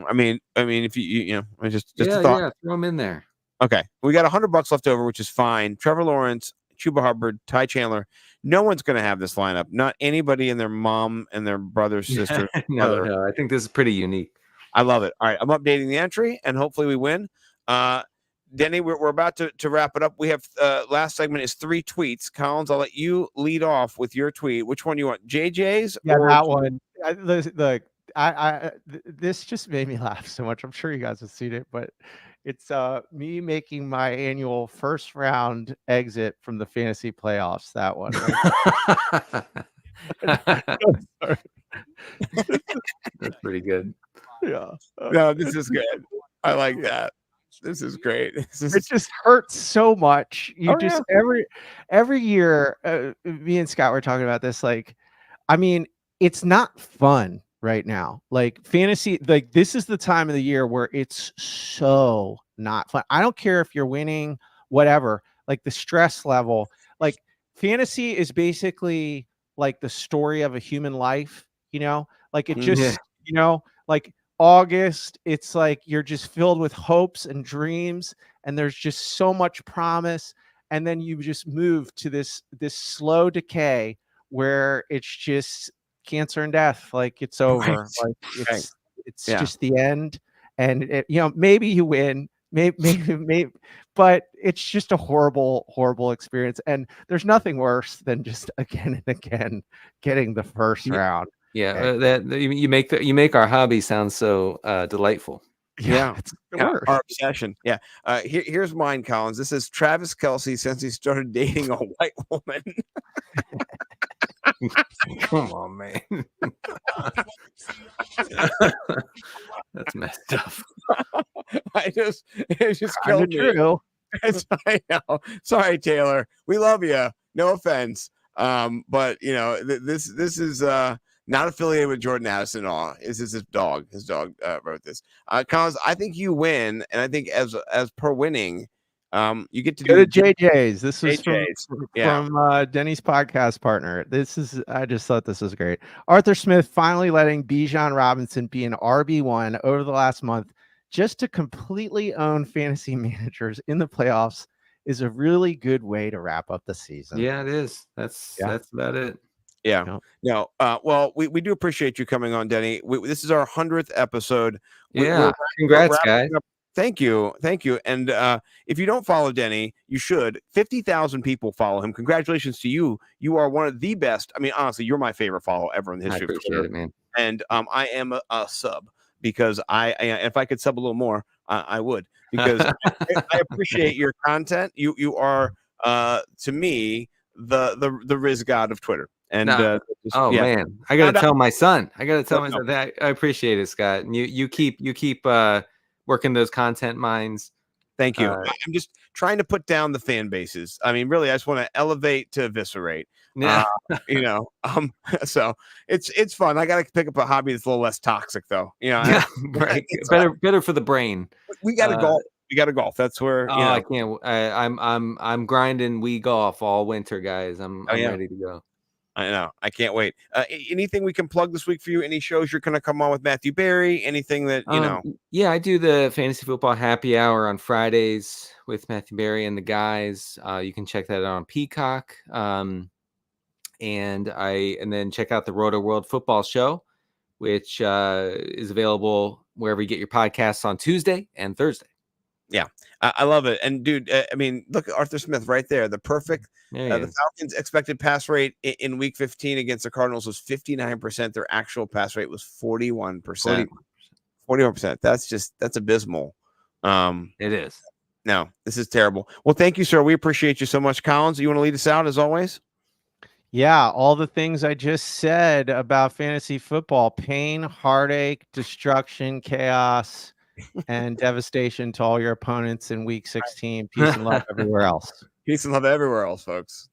I mean, if you just a thought. Yeah, throw him in there. Okay. We got $100 left over, which is fine. Trevor Lawrence, Chuba Hubbard, Ty Chandler. No one's going to have this lineup. Not anybody and their mom and their brother, sister. No. I think this is pretty unique. I love it. All right. I'm updating the entry and hopefully we win. Denny, we're about to wrap it up. We have last segment is 3 tweets. Collins, I'll let you lead off with your tweet. Which one you want? JJ's? Yeah, that one. This just made me laugh so much. I'm sure you guys have seen it, but it's me making my annual first round exit from the fantasy playoffs. That one. Right? That's pretty good. Yeah. No, this is good. I like that. This is great. It just hurts so much. Every year, me and Scott were talking about this. Like, I mean, it's not fun right now. Like fantasy, like this is the time of the year where it's so not fun. I don't care if you're winning, whatever. Like the stress level, like fantasy is basically like the story of a human life. Like it just, like August, it's like you're just filled with hopes and dreams, and there's just so much promise, and then you just move to this slow decay where it's just cancer and death. Like it's over. Right. Like it's just the end, and maybe you win, maybe, but it's just a horrible experience, and there's nothing worse than just again and again getting the first round. Yeah, that you make our hobby sound so delightful. Yeah, our obsession. Yeah, here's mine, Collins. This is Travis Kelce since he started dating a white woman. Come on, man. That's messed up. It just killed me. True. I know. Sorry, Taylor. We love you. No offense. But this is not affiliated with Jordan Addison at all. This is his dog. His dog wrote this. Collins, I think you win, and I think as per winning, you get to go to JJ's. This is JJ's. from Denny's podcast partner. I just thought this was great. Arthur Smith finally letting Bijan Robinson be an RB1 over the last month, just to completely own fantasy managers in the playoffs, is a really good way to wrap up the season. Yeah, it is. That's about it. Yeah. No. Well, we do appreciate you coming on, Denny. This is our 100th episode. Congrats, guys. Thank you. And if you don't follow Denny, you should. 50,000 people follow him. Congratulations to you. You are one of the best. I mean, honestly, you're my favorite follow ever in the history of Twitter. It, man. And I am a sub because if I could sub a little more, I would, because I appreciate your content. You are to me the Riz God of Twitter. And man, I gotta tell my son. I that I appreciate it, Scott. And you keep working those content mines. Thank you. I'm just trying to put down the fan bases. I mean, really, I just want to elevate to Eviscerate. Yeah. So it's fun. I got to pick up a hobby that's a little less toxic, though. Right. Better for the brain. We got to golf. We got to golf. That's where Oh, I can't. I'm grinding Wii golf all winter, guys. I'm yeah. ready to go. I know. I can't wait. Anything we can plug this week for you? Any shows you're going to come on with Matthew Berry? Anything that you know? Yeah, I do the fantasy football happy hour on Fridays with Matthew Berry and the guys. You can check that out on Peacock. And then check out the Rotoworld football show, which is available wherever you get your podcasts on Tuesday and Thursday. Yeah, I love it. And dude, I mean, look at Arthur Smith right there. The perfect. The Falcons' expected pass rate in Week 15 against the Cardinals was 59%. Their actual pass rate was 41%. 41%. That's abysmal. It is. No, this is terrible. Well, thank you, sir. We appreciate you so much, Collins. You want to lead us out as always? Yeah, all the things I just said about fantasy football: pain, heartache, destruction, chaos, and devastation to all your opponents in Week 16. Peace and love everywhere else. Peace and love everywhere else, folks.